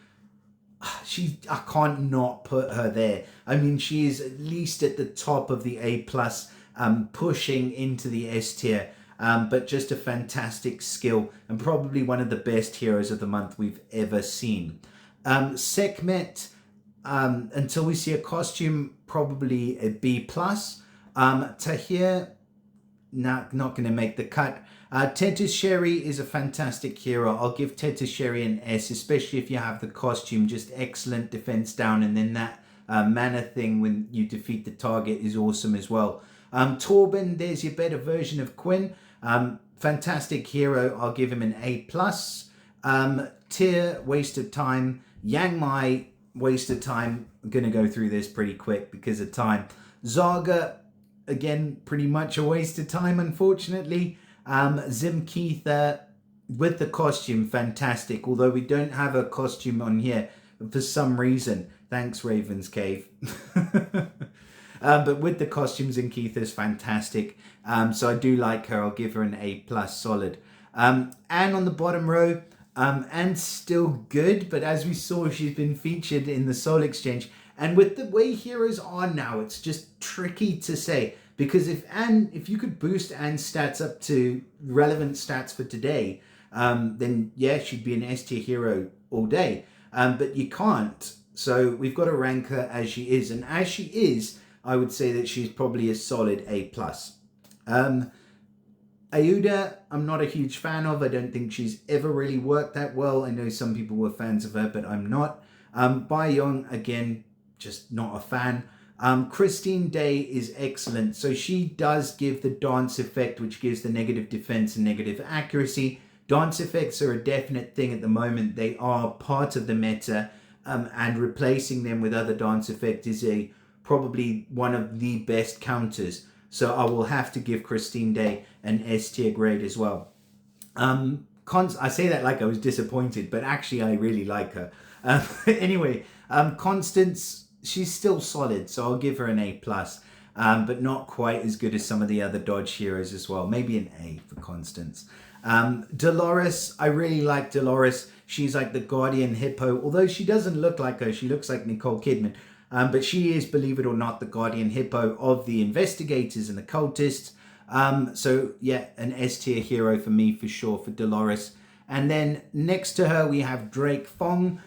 A: I can't not put her there. I mean, she is at least at the top of the A+, pushing into the S tier. But just a fantastic skill and probably one of the best heroes of the month we've ever seen. Sekhmet, until we see a costume, probably a B+. Tahir, not going to make the cut. Tetis Sherry is a fantastic hero. I'll give Tetis Sherry an S, especially if you have the costume. Just excellent defense down, and then that mana thing when you defeat the target is awesome as well. Torben, there's your better version of Quinn. Fantastic hero. I'll give him an A+. Tyr, waste of time. Yang Mai, waste of time. I'm going to go through this pretty quick because of time. Zaga, again, pretty much a waste of time, unfortunately. Zimkeitha, with the costume, fantastic. Although we don't have a costume on here for some reason. Thanks, Raven's Cave. But with the costumes, Zimkeitha's fantastic. So I do like her. I'll give her an A+, solid. Anne on the bottom row. Anne's still good, but as we saw, she's been featured in the Soul Exchange. And with the way heroes are now, it's just tricky to say. Because if you could boost Anne's stats up to relevant stats for today, then yeah, she'd be an S tier hero all day. But you can't. So we've got to rank her as she is. And as she is, I would say that she's probably a solid A+. Ayuda, I'm not a huge fan of. I don't think she's ever really worked that well. I know some people were fans of her, but I'm not. Bayong, again, just not a fan. Christine Day is excellent. So she does give the dance effect, which gives the negative defense and negative accuracy. Dance effects are a definite thing at the moment. They are part of the meta, and replacing them with other dance effects is probably one of the best counters. So I will have to give Christine Day an S tier grade as well. I say that like I was disappointed, but actually I really like her. Anyway, Constance, she's still solid, so I'll give her an A+, but not quite as good as some of the other dodge heroes as well. Maybe an A for Constance. Dolores, I really like Dolores. She's like the Guardian Hippo, although she doesn't look like her. She looks like Nicole Kidman. But she is, believe it or not, the Guardian Hippo of the investigators and the cultists. So yeah, an S tier hero for me for sure for Dolores. And then next to her we have Drake Fong.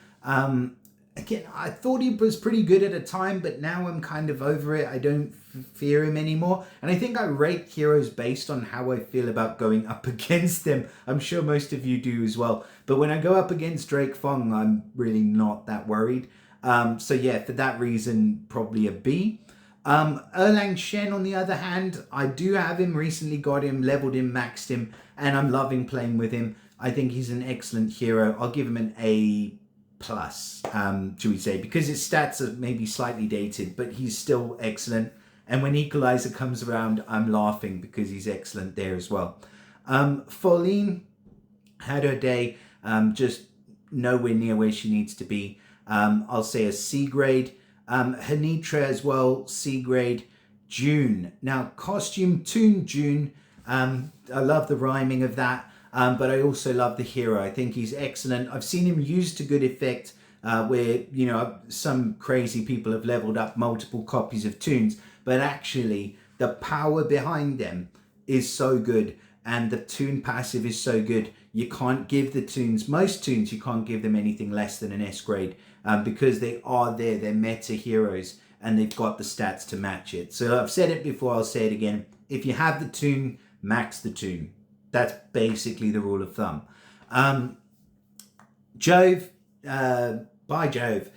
A: Again, I thought he was pretty good at a time, but now I'm kind of over it. I don't fear him anymore. And I think I rate heroes based on how I feel about going up against them. I'm sure most of you do as well. But when I go up against Drake Fong, I'm really not that worried. So yeah, for that reason, probably a B. Erlang Shen, on the other hand, I do have him, recently got him, leveled him, maxed him, and I'm loving playing with him. I think he's an excellent hero. I'll give him an A+, should we say, because his stats are maybe slightly dated, but he's still excellent. And when Equalizer comes around, I'm laughing because he's excellent there as well. Pauline had her day, just nowhere near where she needs to be. I'll say a C grade. Hanitra as well, C grade. June. Now, costume Toon June. I love the rhyming of that, but I also love the hero. I think he's excellent. I've seen him used to good effect, where, you know, some crazy people have leveled up multiple copies of Toons, but actually the power behind them is so good, and the Toon passive is so good. You can't give the Toons, most Toons, you can't give them anything less than an S grade, because they are there. They're meta heroes, and they've got the stats to match it. So I've said it before, I'll say it again. If you have the Toon, max the Toon. That's basically the rule of thumb. Jove, by Jove,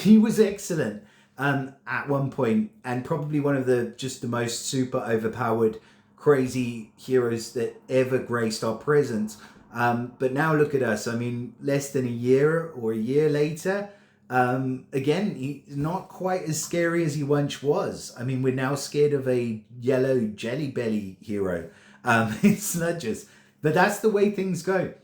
A: he was excellent at one point, and probably one of the most super overpowered, crazy heroes that ever graced our presence. But now look at us. I mean, less than a year or a year later, again, he's not quite as scary as he once was. I mean, we're now scared of a yellow jelly belly hero. It's not just, but that's the way things go.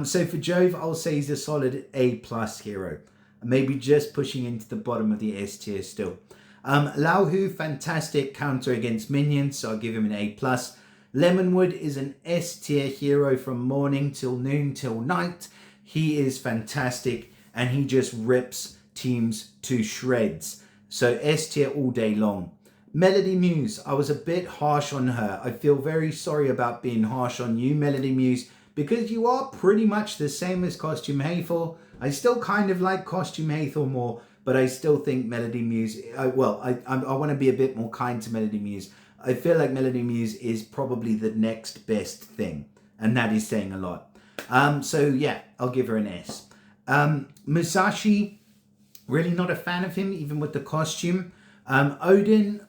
A: So for Jove, I'll say he's a solid A+ hero. Maybe just pushing into the bottom of the S tier still. Lao Hu, fantastic counter against minions, so I'll give him an A+. Lemonwood is an S tier hero from morning till noon till night. He is fantastic, and he just rips teams to shreds. So S tier all day long. Melody Muse, I was a bit harsh on her. I feel very sorry about being harsh on you, Melody Muse, because you are pretty much the same as Costume Hathor. I still kind of like Costume Hathor more, but I still think Melody Muse, I want to be a bit more kind to Melody Muse. I feel like Melody Muse is probably the next best thing, and that is saying a lot. So yeah, I'll give her an S. Musashi, really not a fan of him, even with the costume. Odin,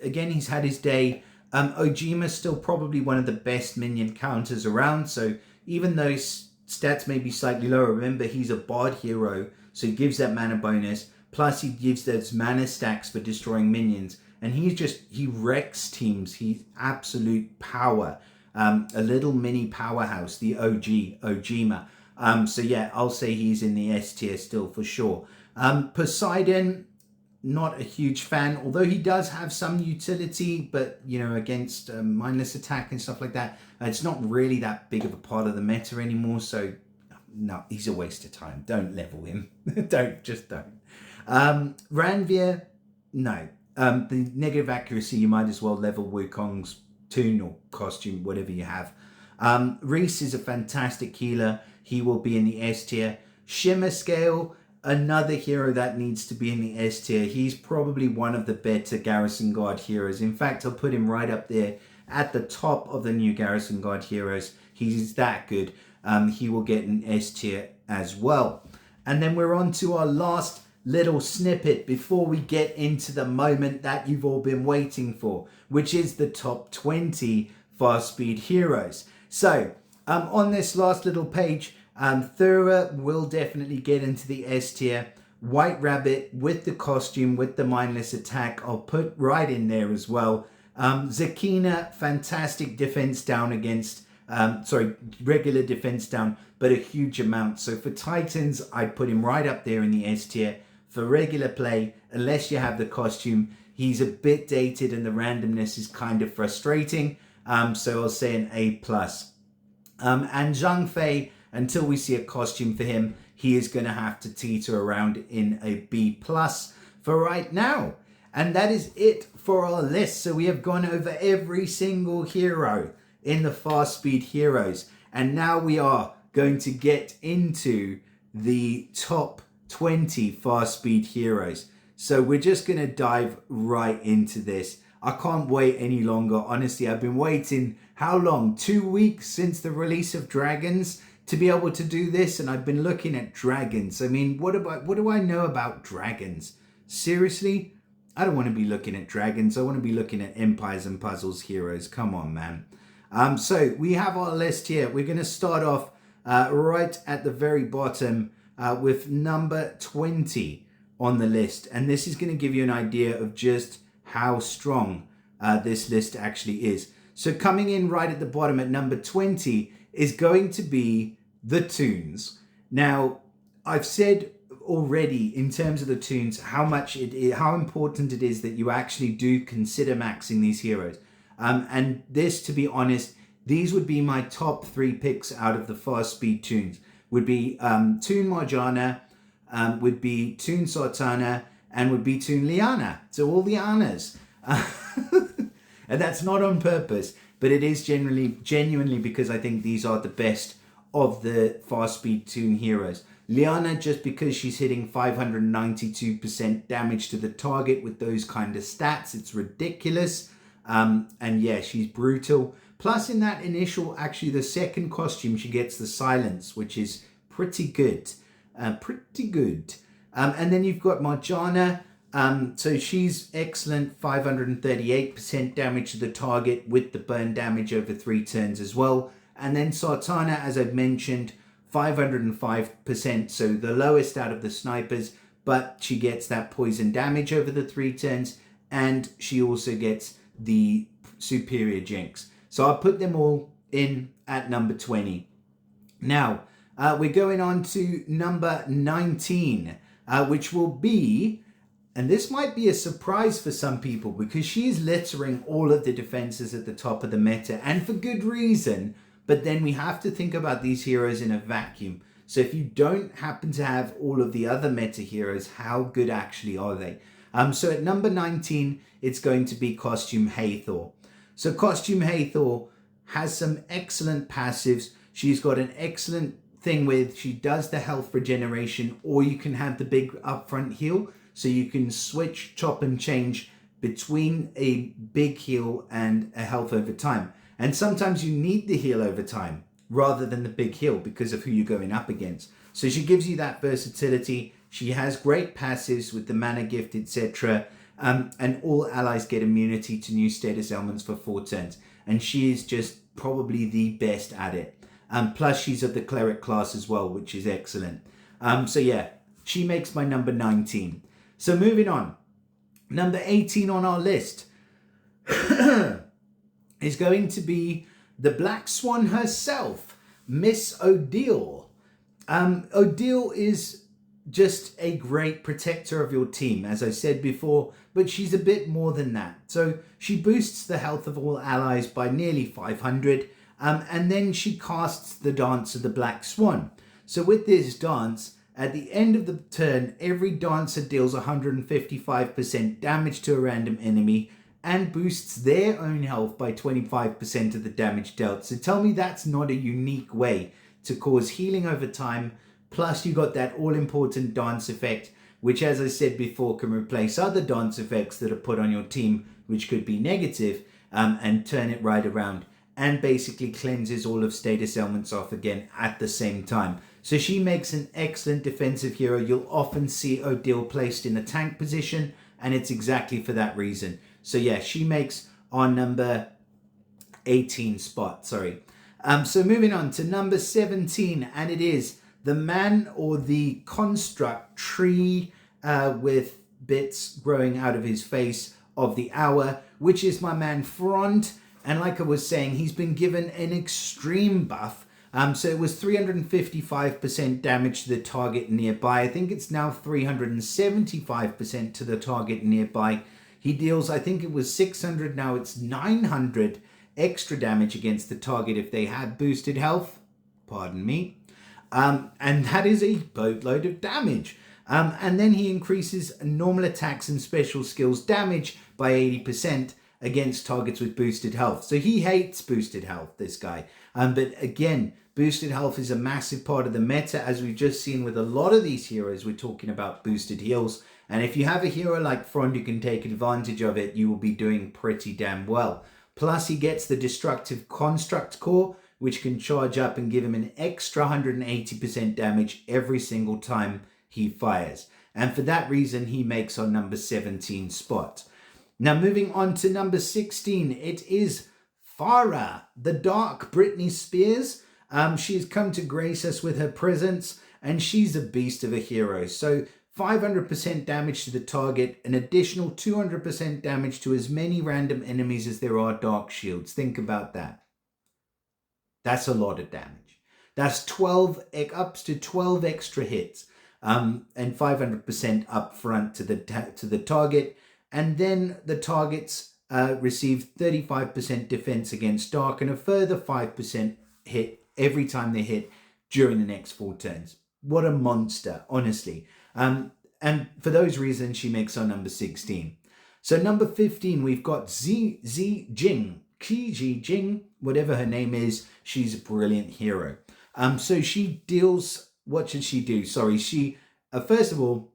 A: again, he's had his day. Ojima's still probably one of the best minion counters around. So even though his stats may be slightly lower, remember he's a bard hero, so he gives that mana bonus. Plus he gives those mana stacks for destroying minions. And he wrecks teams. He's absolute power. A little mini powerhouse, the OG, Ojima. So yeah, I'll say he's in the S tier still for sure. Poseidon, not a huge fan, although he does have some utility, but you know, against mindless attack and stuff like that, it's not really that big of a part of the meta anymore. So no, he's a waste of time. Don't level him. don't. Ranveer, no. The negative accuracy, you might as well level Wukong's Toon or costume, whatever you have. Reese is a fantastic healer. He will be in the S tier. Shimmer Scale, another hero that needs to be in the S tier. He's probably one of the better Garrison Guard heroes. In fact, I'll put him right up there at the top of the new Garrison Guard heroes. He's that good. He will get an S tier as well. And then we're on to our last little snippet before we get into the moment that you've all been waiting for, which is the top 20 fast speed heroes. So on this last little page, Thura will definitely get into the S tier. White Rabbit with the costume, with the mindless attack, I'll put right in there as well. Zakina, fantastic defense down against, regular defense down, but a huge amount. So for Titans, I'd put him right up there in the S tier. For regular play, unless you have the costume, he's a bit dated and the randomness is kind of frustrating. So I'll say an A+. And Zhang Fei, until we see a costume for him, he is going to have to teeter around in a B+ for right now. And that is it for our list. So we have gone over every single hero in the fast speed heroes. And now we are going to get into the top 20 fast speed heroes. So we're just going to dive right into this. I can't wait any longer. Honestly, I've been waiting, how long? 2 weeks since the release of Dragons to be able to do this, and I've been looking at dragons. I mean, what do I know about dragons? Seriously? I don't want to be looking at dragons. I want to be looking at Empires and Puzzles heroes. Come on, man. So we have our list here. We're going to start off right at the very bottom with number 20 on the list. And this is going to give you an idea of just how strong this list actually is. So coming in right at the bottom at number 20 is going to be the Toons. Now, I've said already in terms of the toons how important it is that you actually do consider maxing these heroes. And this, to be honest, these would be my top 3 picks out of the fast speed toons. Would be Toon Marjana, would be Toon Sultana, and would be Toon Liana. So all Lianas. And that's not on purpose, but it is genuinely because I think these are the best of the fast speed toon heroes. Liana, just because she's hitting 592% damage to the target with those kind of stats, it's ridiculous. And yeah, she's brutal. Plus in that initial, actually the second costume, she gets the silence, which is pretty good. And then you've got Marjana. So she's excellent, 538% damage to the target with the burn damage over 3 turns as well. And then Sultana, as I've mentioned, 505%, so the lowest out of the snipers, but she gets that poison damage over the 3 turns, and she also gets the superior jinx. So I'll put them all in at number 20. Now, we're going on to number 19, which will be, and this might be a surprise for some people because she is littering all of the defenses at the top of the meta, and for good reason. But then we have to think about these heroes in a vacuum. So if you don't happen to have all of the other meta heroes, how good actually are they? So at number 19, it's going to be Costume Hathor. So Costume Hathor has some excellent passives. She's got an excellent thing with, she does the health regeneration, or you can have the big upfront heal. So you can switch, chop and change between a big heal and a health over time. And sometimes you need the heal over time rather than the big heal because of who you're going up against. So she gives you that versatility. She has great passives with the mana gift, etc. And all allies get immunity to new status elements for 4 turns. And she is just probably the best at it. Plus she's of the cleric class as well, which is excellent. So yeah, she makes my number 19. So moving on. Number 18 on our list is going to be the Black Swan herself, Miss Odile. Odile is just a great protector of your team, as I said before, but she's a bit more than that. So she boosts the health of all allies by nearly 500, and then she casts the Dance of the Black Swan. So with this dance, at the end of the turn, every dancer deals 155% damage to a random enemy and boosts their own health by 25% of the damage dealt. So tell me that's not a unique way to cause healing over time. Plus you got that all-important dance effect, which, as I said before, can replace other dance effects that are put on your team, which could be negative, and turn it right around, and basically cleanses all of status elements off again at the same time. So she makes an excellent defensive hero. You'll often see Odile placed in a tank position, and it's exactly for that reason. So yeah, she makes our number 18 spot, sorry. So moving on to number 17, and it is the man or the construct tree with bits growing out of his face of the hour, which is my man Front. And like I was saying, he's been given an extreme buff. So it was 355% damage to the target nearby. I think it's now 375% to the target nearby. He deals, I think it was 600, now it's 900 extra damage against the target if they had boosted health. Pardon me. And that is a boatload of damage. And then he increases normal attacks and special skills damage by 80% against targets with boosted health. So he hates boosted health, this guy. But again, boosted health is a massive part of the meta. As we've just seen with a lot of these heroes, we're talking about boosted heals. And if you have a hero like Front who can take advantage of it, you will be doing pretty damn well. Plus he gets the destructive construct core, which can charge up and give him an extra 180% damage every single time he fires. And for that reason, he makes our number 17 spot. Now moving on to number 16, it is Farah, the Dark Britney Spears. She has come to grace us with her presence, and she's a beast of a hero. So 500% damage to the target, an additional 200% damage to as many random enemies as there are dark shields. Think about that. That's a lot of damage. That's 12 extra hits. and 500% up front to the target. And then the targets receive 35% defense against dark and a further 5% hit every time they hit during the next 4 turns. What a monster, honestly. And for those reasons, she makes our number 16. So number 15, we've got Zi Jing. Qi Jing, whatever her name is, she's a brilliant hero. So she deals, what should she do? Sorry, she, first of all,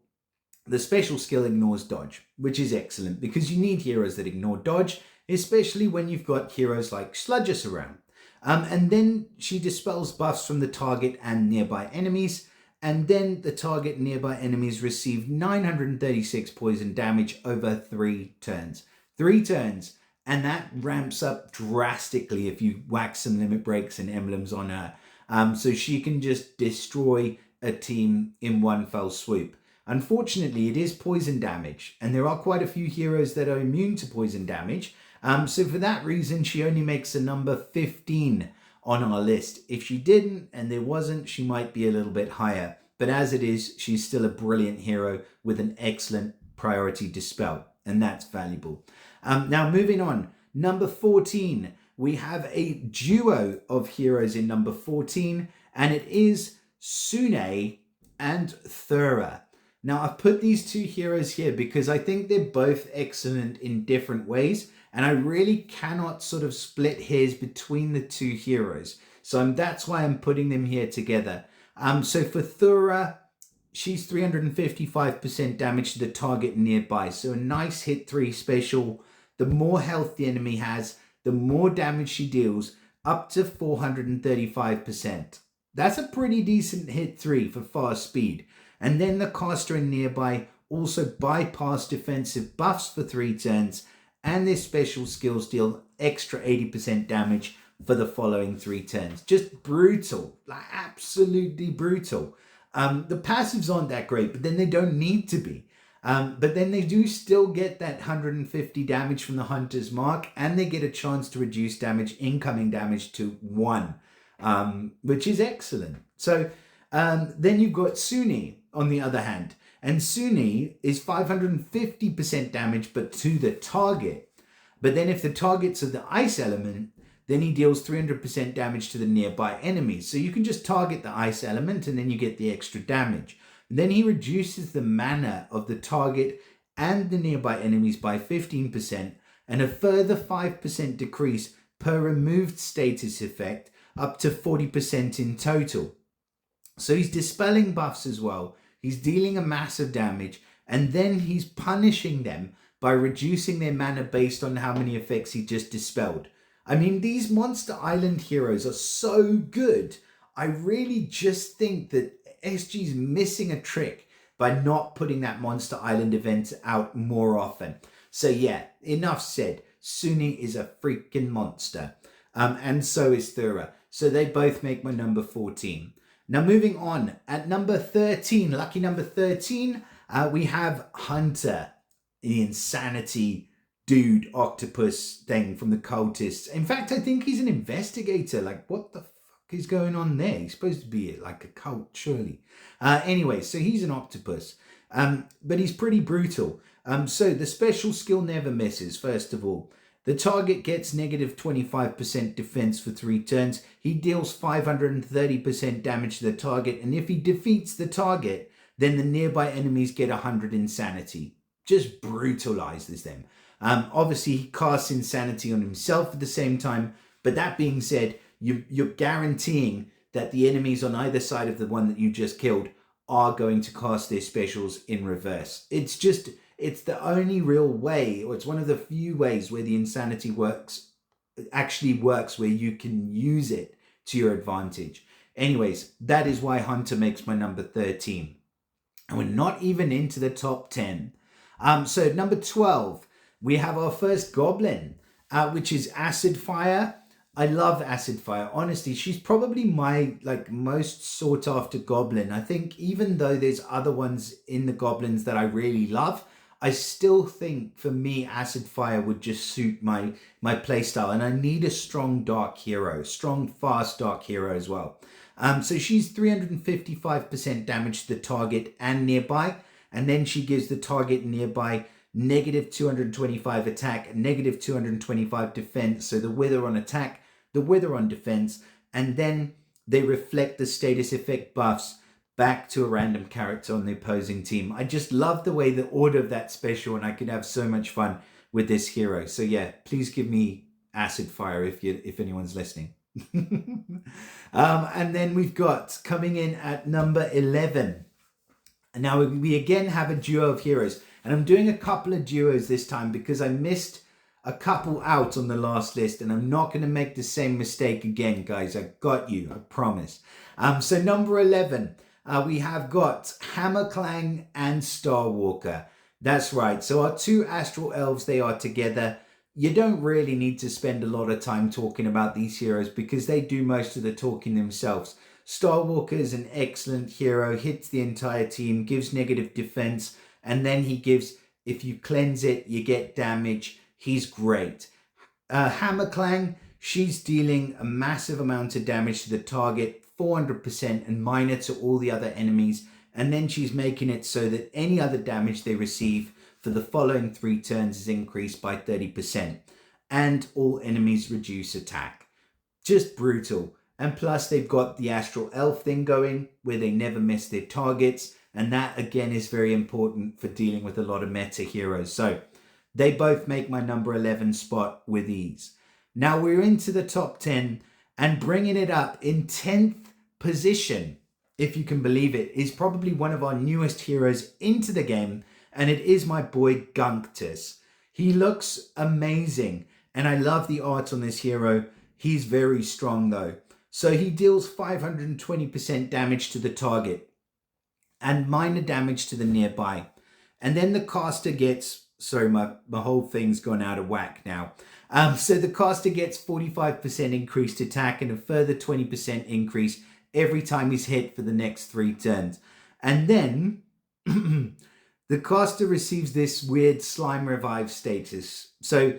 A: the special skill ignores dodge, which is excellent because you need heroes that ignore dodge, especially when you've got heroes like Sludgus around. And then she dispels buffs from the target and nearby enemies. And then the target and nearby enemies receive 936 poison damage over 3 turns. 3 turns. And that ramps up drastically if you whack some limit breaks and emblems on her. So she can just destroy a team in one fell swoop. Unfortunately, it is poison damage, and there are quite a few heroes that are immune to poison damage. So for that reason, she only makes a number 15 on our list. If she didn't, and there wasn't, she might be a little bit higher. But as it is, she's still a brilliant hero with an excellent priority dispel, and that's valuable. Now, moving on, number 14, we have a duo of heroes in number 14, and it is Sune and Thura. Now, I've put these 2 heroes here because I think they're both excellent in different ways, and I really cannot sort of split hairs between the 2 heroes. So that's why I'm putting them here together. So for Thura, she's 355% damage to the target nearby. So a nice hit 3 special. The more health the enemy has, the more damage she deals, up to 435%. That's a pretty decent hit 3 for fast speed. And then the caster and nearby also bypass defensive buffs for 3 turns, and their special skills deal extra 80% damage for the following 3 turns. Just brutal, like absolutely brutal. The passives aren't that great, but then they don't need to be. But then they do still get that 150 damage from the Hunter's Mark, and they get a chance to reduce damage, incoming damage, to 1, which is excellent. So then you've got Sune on the other hand, and Sune is 550% damage, but to the target. But then if the target's of the ice element, then he deals 300% damage to the nearby enemies. So you can just target the ice element and then you get the extra damage. And then he reduces the mana of the target and the nearby enemies by 15%, and a further 5% decrease per removed status effect, up to 40% in total. So he's dispelling buffs as well. He's dealing a massive damage, and then he's punishing them by reducing their mana based on how many effects he just dispelled. I mean, these Monster Island heroes are so good. I really just think that SG's missing a trick by not putting that Monster Island event out more often. So yeah, enough said. Sune is a freaking monster. And so is Thura. So they both make my number 14. Now moving on, at number 13, lucky number 13, we have Hunter, the insanity dude octopus thing from the cultists. In fact, I think he's an investigator. Like, what the fuck is going on there? He's supposed to be like a cult, surely. Anyway, so he's an octopus, but he's pretty brutal. So the special skill never misses, first of all. The target gets negative 25% defense for 3 turns. He deals 530% damage to the target. And if he defeats the target, then the nearby enemies get 100 insanity. Just brutalizes them. Obviously, he casts insanity on himself at the same time. But that being said, you're guaranteeing that the enemies on either side of the one that you just killed are going to cast their specials in reverse. It's the only real way, or it's one of the few ways where the insanity actually works, where you can use it to your advantage. Anyways, that is why Hunter makes my number 13. And we're not even into the top 10. So at number 12, we have our first goblin, which is Acid Fire. I love Acid Fire. Honestly, she's probably my most sought after goblin. I think even though there's other ones in the goblins that I really love, I still think for me, Acid Fire would just suit my playstyle. And I need a strong dark hero, strong, fast dark hero as well. So she's 355% damage to the target and nearby, and then she gives the target nearby negative 225 attack, negative 225 defense. So the wither on attack, the wither on defense, and then they reflect the status effect buffs back to a random character on the opposing team. I just love the way the order of that special, and I could have so much fun with this hero. So yeah, please give me acid fire if anyone's listening. And then we've got coming in at number 11. And now we again have a duo of heroes, and I'm doing a couple of duos this time because I missed a couple out on the last list, and I'm not going to make the same mistake again, guys. I got you, I promise. So number 11, we have got Hammerclang and Starwalker. That's right. So our two astral elves, they are together. You don't really need to spend a lot of time talking about these heroes because they do most of the talking themselves. Starwalker is an excellent hero, hits the entire team, gives negative defense, and then he gives, if you cleanse it, you get damage. He's great. Hammerclang, she's dealing a massive amount of damage to the target, 400% and minor to all the other enemies, and then she's making it so that any other damage they receive for the following 3 turns is increased by 30%, and all enemies reduce attack. Just brutal. And plus they've got the astral elf thing going where they never miss their targets, and that again is very important for dealing with a lot of meta heroes. So they both make my number 11 spot with ease. Now we're into the top 10, and bringing it up in 10th position, if you can believe it, is probably one of our newest heroes into the game, and it is my boy Gunctus. He looks amazing, and I love the art on this hero. He's very strong though. So he deals 520% damage to the target and minor damage to the nearby. And then the caster gets, sorry, my whole thing's gone out of whack now. So the caster gets 45% increased attack and a further 20% increase every time he's hit for the next 3 turns. And then the caster receives this weird slime revive status. So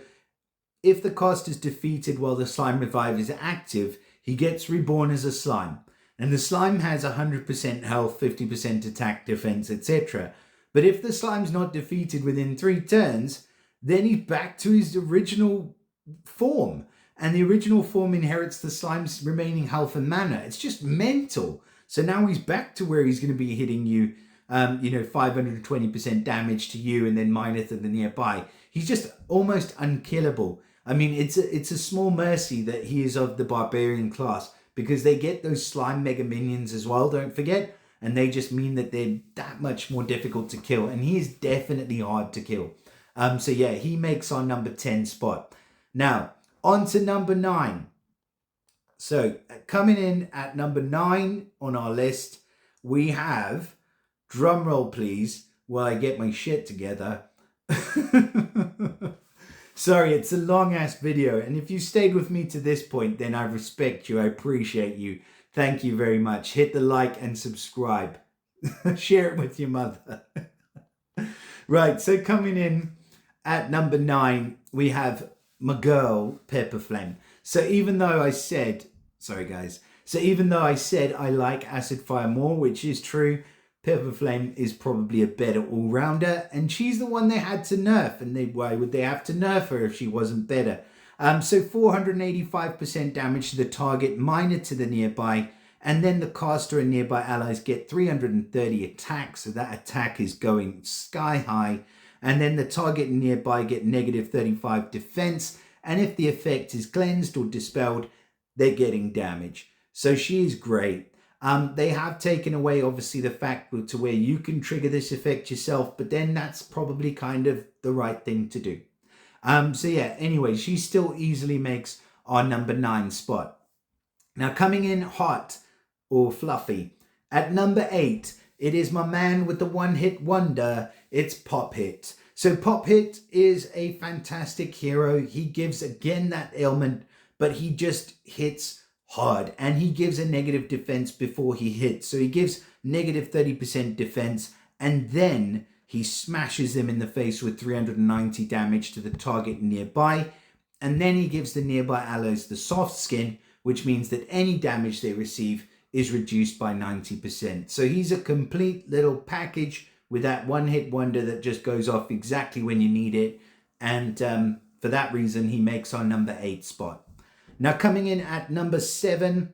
A: if the caster is defeated while the slime revive is active, he gets reborn as a slime. And the slime has 100% health, 50% attack, defense, etc. But if the slime's not defeated within 3 turns, then he's back to his original form. And the original form inherits the slime's remaining health and mana. It's just mental. So now he's back to where he's going to be hitting you, 520% damage to you and then minor to the nearby. He's just almost unkillable. I mean, it's a small mercy that he is of the barbarian class, because they get those slime mega minions as well, don't forget, and they just mean that they're that much more difficult to kill, and he is definitely hard to kill. So yeah, he makes our number 10 spot. Now, on to number 9. So coming in at number 9 on our list, we have, drum roll please, while I get my shit together. Sorry, it's a long ass video, and if you stayed with me to this point, then I respect you, I appreciate you. Thank you very much. Hit the like and subscribe. Share it with your mother. Right, so coming in at number 9, we have my girl, Pepperflame. So even though I said, sorry guys, I like Acid Fire more, which is true, Pepperflame is probably a better all-rounder, and she's the one they had to nerf, and why would they have to nerf her if she wasn't better? So 485% damage to the target, minor to the nearby, and then the caster and nearby allies get 330 attack, so that attack is going sky high, and then the target and nearby get negative 35 defense, and if the effect is cleansed or dispelled, they're getting damage. So she's great. They have taken away, obviously, the fact to where you can trigger this effect yourself, but then that's probably kind of the right thing to do. So yeah, anyway, she still easily makes our number 9 spot. Now coming in hot or fluffy, at number 8, it is my man with the one-hit wonder. It's Pop Hit. So Pop Hit is a fantastic hero. He gives, again, that ailment, but he just hits hard, and he gives a negative defense before he hits. So he gives negative 30% defense, and then he smashes them in the face with 390 damage to the target nearby, and then he gives the nearby allies the soft skin, which means that any damage they receive is reduced by 90%. So he's a complete little package with that one-hit wonder that just goes off exactly when you need it. And for that reason, he makes our number 8 spot. Now coming in at number 7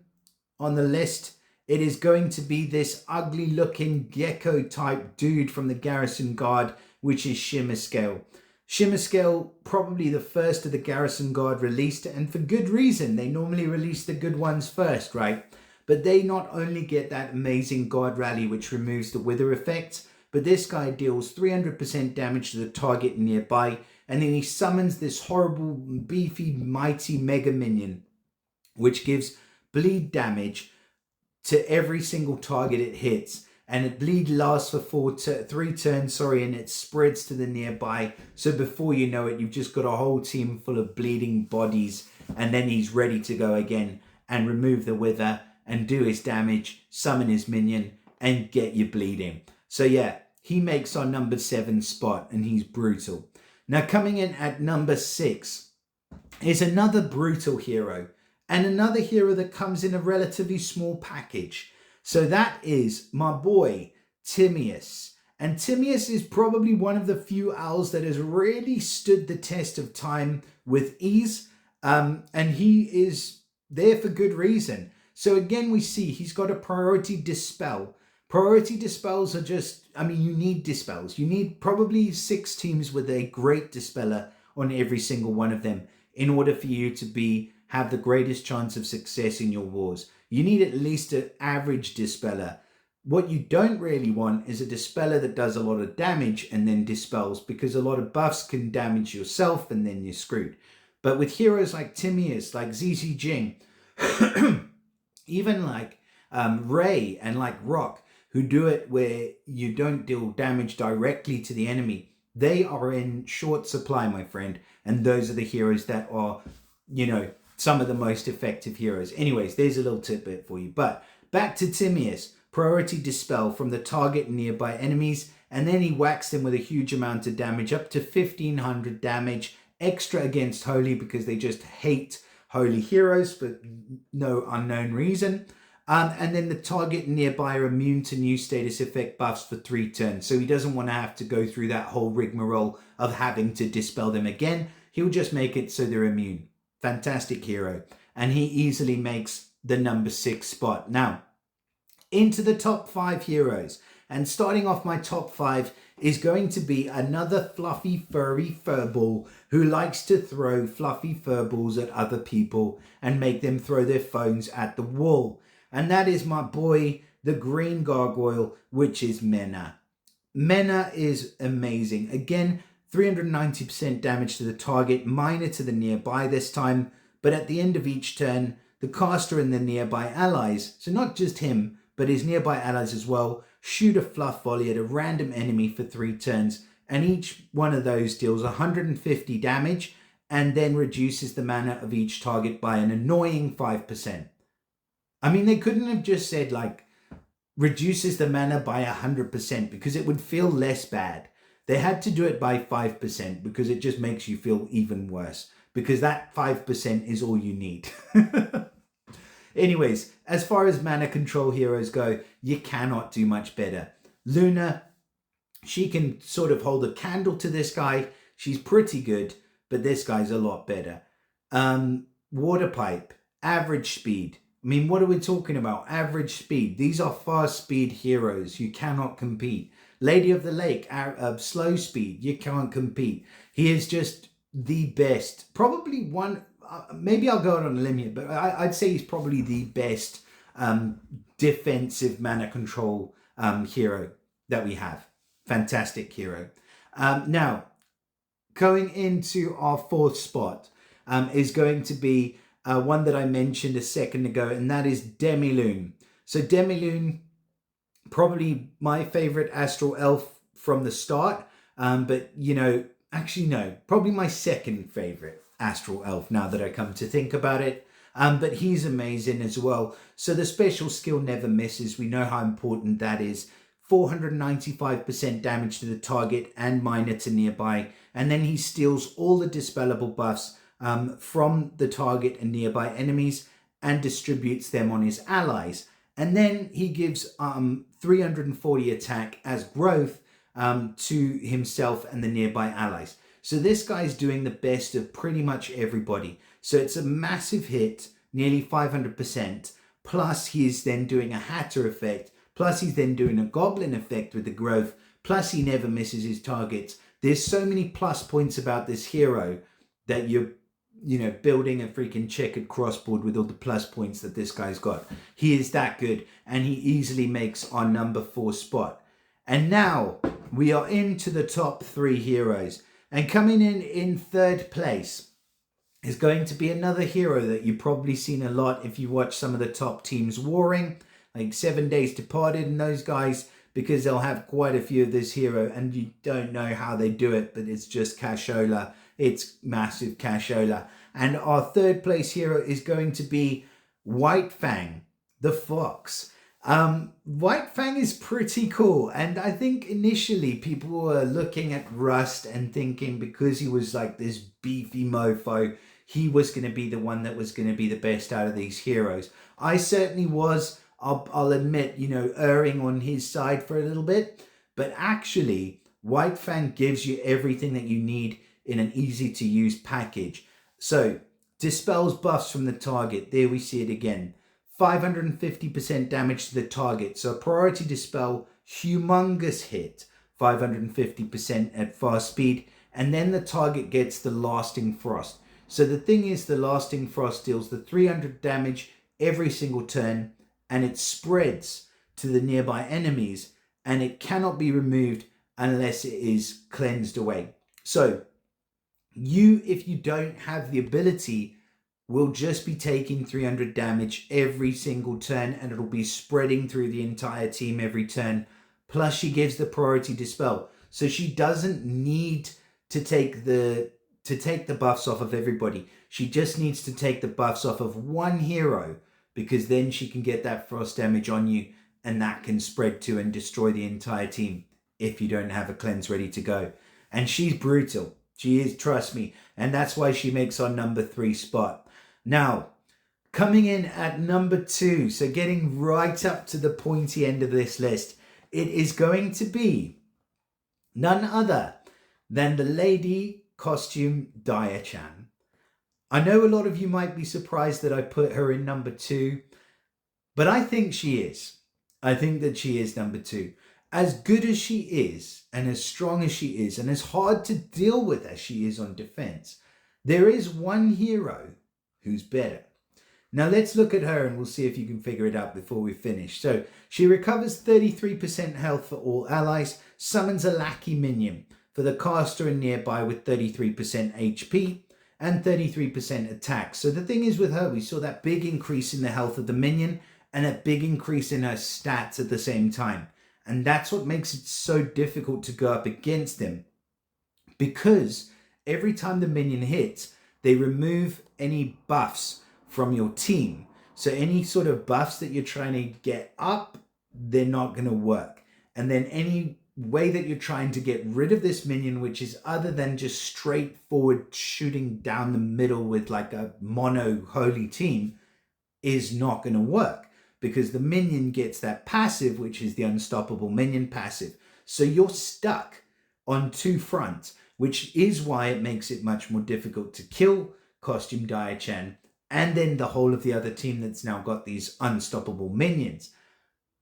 A: on the list, it is going to be this ugly looking gecko type dude from the Garrison Guard, which is Shimmer Scale. Shimmer Scale, probably the first of the Garrison Guard released, and for good reason. They normally release the good ones first, right? But they not only get that amazing Guard Rally, which removes the wither effect, but this guy deals 300% damage to the target nearby, and then he summons this horrible, beefy, mighty mega minion, which gives bleed damage to every single target it hits. And it bleed lasts for 3 turns, and it spreads to the nearby. So before you know it, you've just got a whole team full of bleeding bodies, and then he's ready to go again and remove the wither and do his damage, summon his minion, and get you bleeding. So yeah, he makes our number 7 spot, and he's brutal. Now coming in at number 6 is another brutal hero, and another hero that comes in a relatively small package. So that is my boy, Timaeus. And Timaeus is probably one of the few owls that has really stood the test of time with ease. And he is there for good reason. So again, we see he's got a priority dispel. Priority dispels are just, you need dispels. You need probably 6 teams with a great dispeller on every single one of them in order for you to have the greatest chance of success in your wars. You need at least an average dispeller. What you don't really want is a dispeller that does a lot of damage and then dispels, because a lot of buffs can damage yourself and then you're screwed. But with heroes like Timaeus, like ZZ Jing, even like Ray and like Rock, who do it where you don't deal damage directly to the enemy, they are in short supply, my friend. And those are the heroes that are, some of the most effective heroes. Anyways, there's a little tidbit for you. But back to Timaeus. Priority dispel from the target and nearby enemies, and then he whacks them with a huge amount of damage, up to 1500 damage extra against Holy, because they just hate Holy heroes for no unknown reason. And then the target and nearby are immune to new status effect buffs for 3 turns. So he doesn't want to have to go through that whole rigmarole of having to dispel them again. He'll just make it so they're immune. Fantastic hero. And he easily makes the number 6 spot. Now, into the top 5 heroes. And starting off my top 5 is going to be another fluffy, furry furball who likes to throw fluffy furballs at other people and make them throw their phones at the wall. And that is my boy, the green gargoyle, which is Mena. Mena is amazing. Again, 390% damage to the target, minor to the nearby this time, but at the end of each turn, the caster and the nearby allies, so not just him, but his nearby allies as well, shoot a fluff volley at a random enemy for 3 turns, and each one of those deals 150 damage and then reduces the mana of each target by an annoying 5%. They couldn't have just said reduces the mana by 100%, because it would feel less bad. They had to do it by 5% because it just makes you feel even worse, because that 5% is all you need. Anyways, as far as mana control heroes go, you cannot do much better. Luna, she can sort of hold a candle to this guy. She's pretty good, but this guy's a lot better. Waterpipe, average speed. What are we talking about? Average speed. These are fast speed heroes. You cannot compete. Lady of the Lake, slow speed. You can't compete. He is just the best. Probably one, maybe I'll go out on a limb here, but I'd say he's probably the best defensive mana control hero that we have. Fantastic hero. Now, going into our 4th spot is going to be one that I mentioned a second ago, and that is Demilune. So Demilune, probably my favorite astral elf from the start, but actually no, probably my second favorite astral elf now that I come to think about it. But he's amazing as well. So the special skill never misses. We know how important that is. 495% damage to the target and minor to nearby, and then he steals all the dispellable buffs from the target and nearby enemies and distributes them on his allies. And then he gives 340 attack as growth to himself and the nearby allies. So this guy's doing the best of pretty much everybody. So it's a massive hit, nearly 500%. Plus he's then doing a Hatter effect. Plus he's then doing a Goblin effect with the growth. Plus he never misses his targets. There's so many plus points about this hero that you're building a freaking checkered crossboard with all the plus points that this guy's got. He is that good, and he easily makes our number 4 spot. And now we are into the top 3 heroes. And coming in third place is going to be another hero that you've probably seen a lot if you watch some of the top teams warring, like 7 Days Departed and those guys, because they'll have quite a few of this hero, and you don't know how they do it, but it's just cashola. It's massive cashola. And our third place hero is going to be White Fang, the Fox. White Fang is pretty cool, and I think initially people were looking at Rust and thinking because he was like this beefy mofo, he was going to be the one that was going to be the best out of these heroes. I certainly was, I'll admit, erring on his side for a little bit, but actually White Fang gives you everything that you need in an easy to use package. So dispels buffs from the target. There we see it again. 550% damage to the target. So priority dispel, humongous hit, 550% at fast speed. And then the target gets the lasting frost. So the thing is, the lasting frost deals the 300 damage every single turn, and it spreads to the nearby enemies, and it cannot be removed unless it is cleansed away. So if you don't have the ability, will just be taking 300 damage every single turn, and it'll be spreading through the entire team every turn. Plus she gives the priority dispel, so she doesn't need to take the buffs off of everybody. She just needs to take the buffs off of one hero, because then she can get that frost damage on you, and that can spread to and destroy the entire team if you don't have a cleanse ready to go. And she's brutal. She is, trust me. And that's why she makes our number 3 spot. Now, coming in at number 2, so getting right up to the pointy end of this list, it is going to be none other than the lady costume Dia-chan. I know a lot of you might be surprised that I put her in number 2, but I think she is. I think that she is number 2. As good as she is, and as strong as she is, and as hard to deal with as she is on defense, there is one hero who's better. Now let's look at her and we'll see if you can figure it out before we finish. So she recovers 33% health for all allies, summons a lackey minion for the caster and nearby with 33% HP and 33% attack. So the thing is with her, we saw that big increase in the health of the minion and a big increase in her stats at the same time. And that's what makes it so difficult to go up against them, because every time the minion hits, they remove any buffs from your team. So any sort of buffs that you're trying to get up, they're not going to work. And then any way that you're trying to get rid of this minion, which is other than just straightforward shooting down the middle with like a mono holy team, is not going to work, because the minion gets that passive, which is the unstoppable minion passive. So you're stuck on 2 fronts, which is why it makes it much more difficult to kill Costume Dia-chan and then the whole of the other team that's now got these unstoppable minions.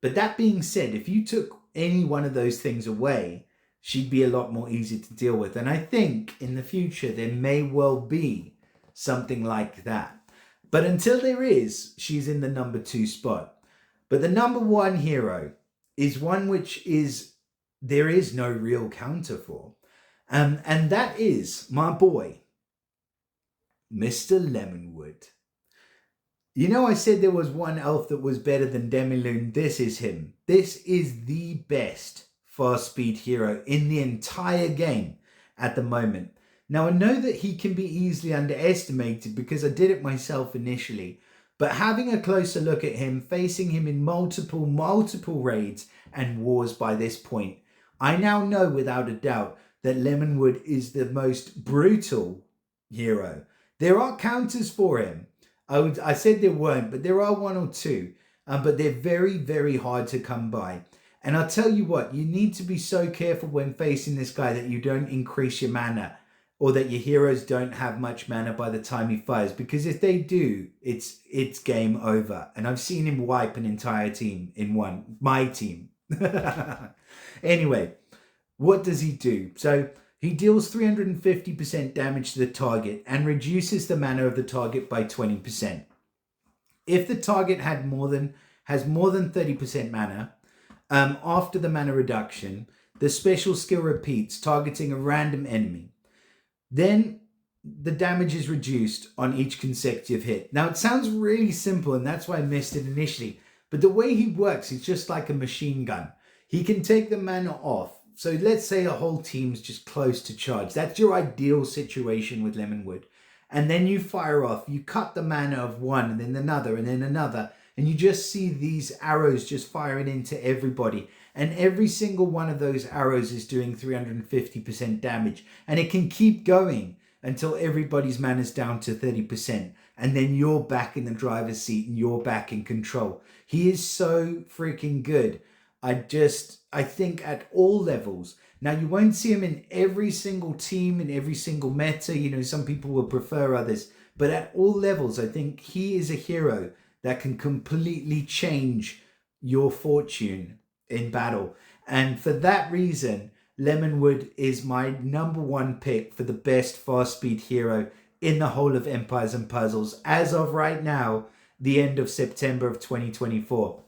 A: But that being said, if you took any one of those things away, she'd be a lot more easy to deal with. And I think in the future, there may well be something like that. But until there is, she's in the number 2 spot. But the number 1 hero is one which there is no real counter for. And that is my boy, Mr. Lemonwood. I said there was one elf that was better than Demiloon. This is him. This is the best fast speed hero in the entire game at the moment. Now, I know that he can be easily underestimated because I did it myself initially, but having a closer look at him, facing him in multiple raids and wars by this point, I now know without a doubt that Lemonwood is the most brutal hero. There are counters for him. I said there weren't, but there are 1 or 2. but they're very, very hard to come by. And I'll tell you what, you need to be so careful when facing this guy that you don't increase your mana, or that your heroes don't have much mana by the time he fires, because if they do, it's game over. And I've seen him wipe an entire team in my team. Anyway, what does he do? So he deals 350% damage to the target and reduces the mana of the target by 20%. If the target has more than 30% mana, after the mana reduction, the special skill repeats, targeting a random enemy. Then the damage is reduced on each consecutive hit. Now, it sounds really simple, and that's why I missed it initially. But the way he works is just like a machine gun. He can take the mana off. So let's say a whole team's just close to charge. That's your ideal situation with Lemonwood. And then you fire off. You cut the mana of one, and then another, and then another. And you just see these arrows just firing into everybody. And every single one of those arrows is doing 350% damage. And it can keep going until everybody's mana's down to 30%. And then you're back in the driver's seat and you're back in control. He is so freaking good. I think at all levels. Now, you won't see him in every single team, in every single meta. You know, some people will prefer others. But at all levels, I think he is a hero that can completely change your fortune in battle. And for that reason, Lemonwood is my #1 pick for the best fast speed hero in the whole of Empires and Puzzles as of right now, the end of September of 2024.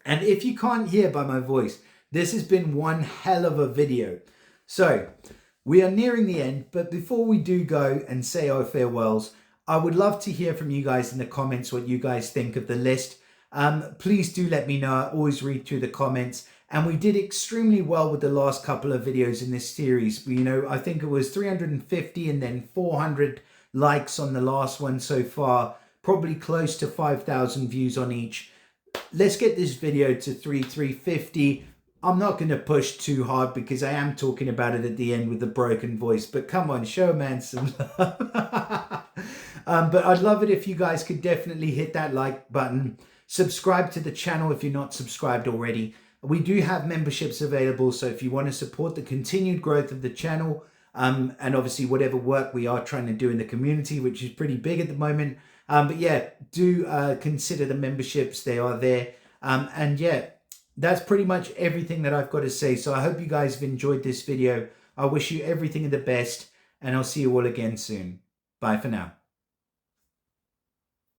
A: And if you can't hear by my voice, this has been one hell of a video. So we are nearing the end, but before we do go and say our farewells, I would love to hear from you guys in the comments what you guys think of the list. Please do let me know. I always read through the comments. And we did extremely well with the last couple of videos in this series. You know, I think it was 350 and then 400 likes on the last one so far. Probably close to 5,000 views on each. Let's get this video to 350. I'm not going to push too hard because I am talking about it at the end with a broken voice. But come on, show man some love. But I'd love it if you guys could definitely hit that like button. Subscribe to the channel if you're not subscribed already. We do have memberships available, so if you want to support the continued growth of the channel, and obviously whatever work we are trying to do in the community, which is pretty big at the moment. But yeah, do consider the memberships. They are there. And yeah, that's pretty much everything that I've got to say. So I hope you guys have enjoyed this video. I wish you everything of the best, and I'll see you all again soon. Bye for now.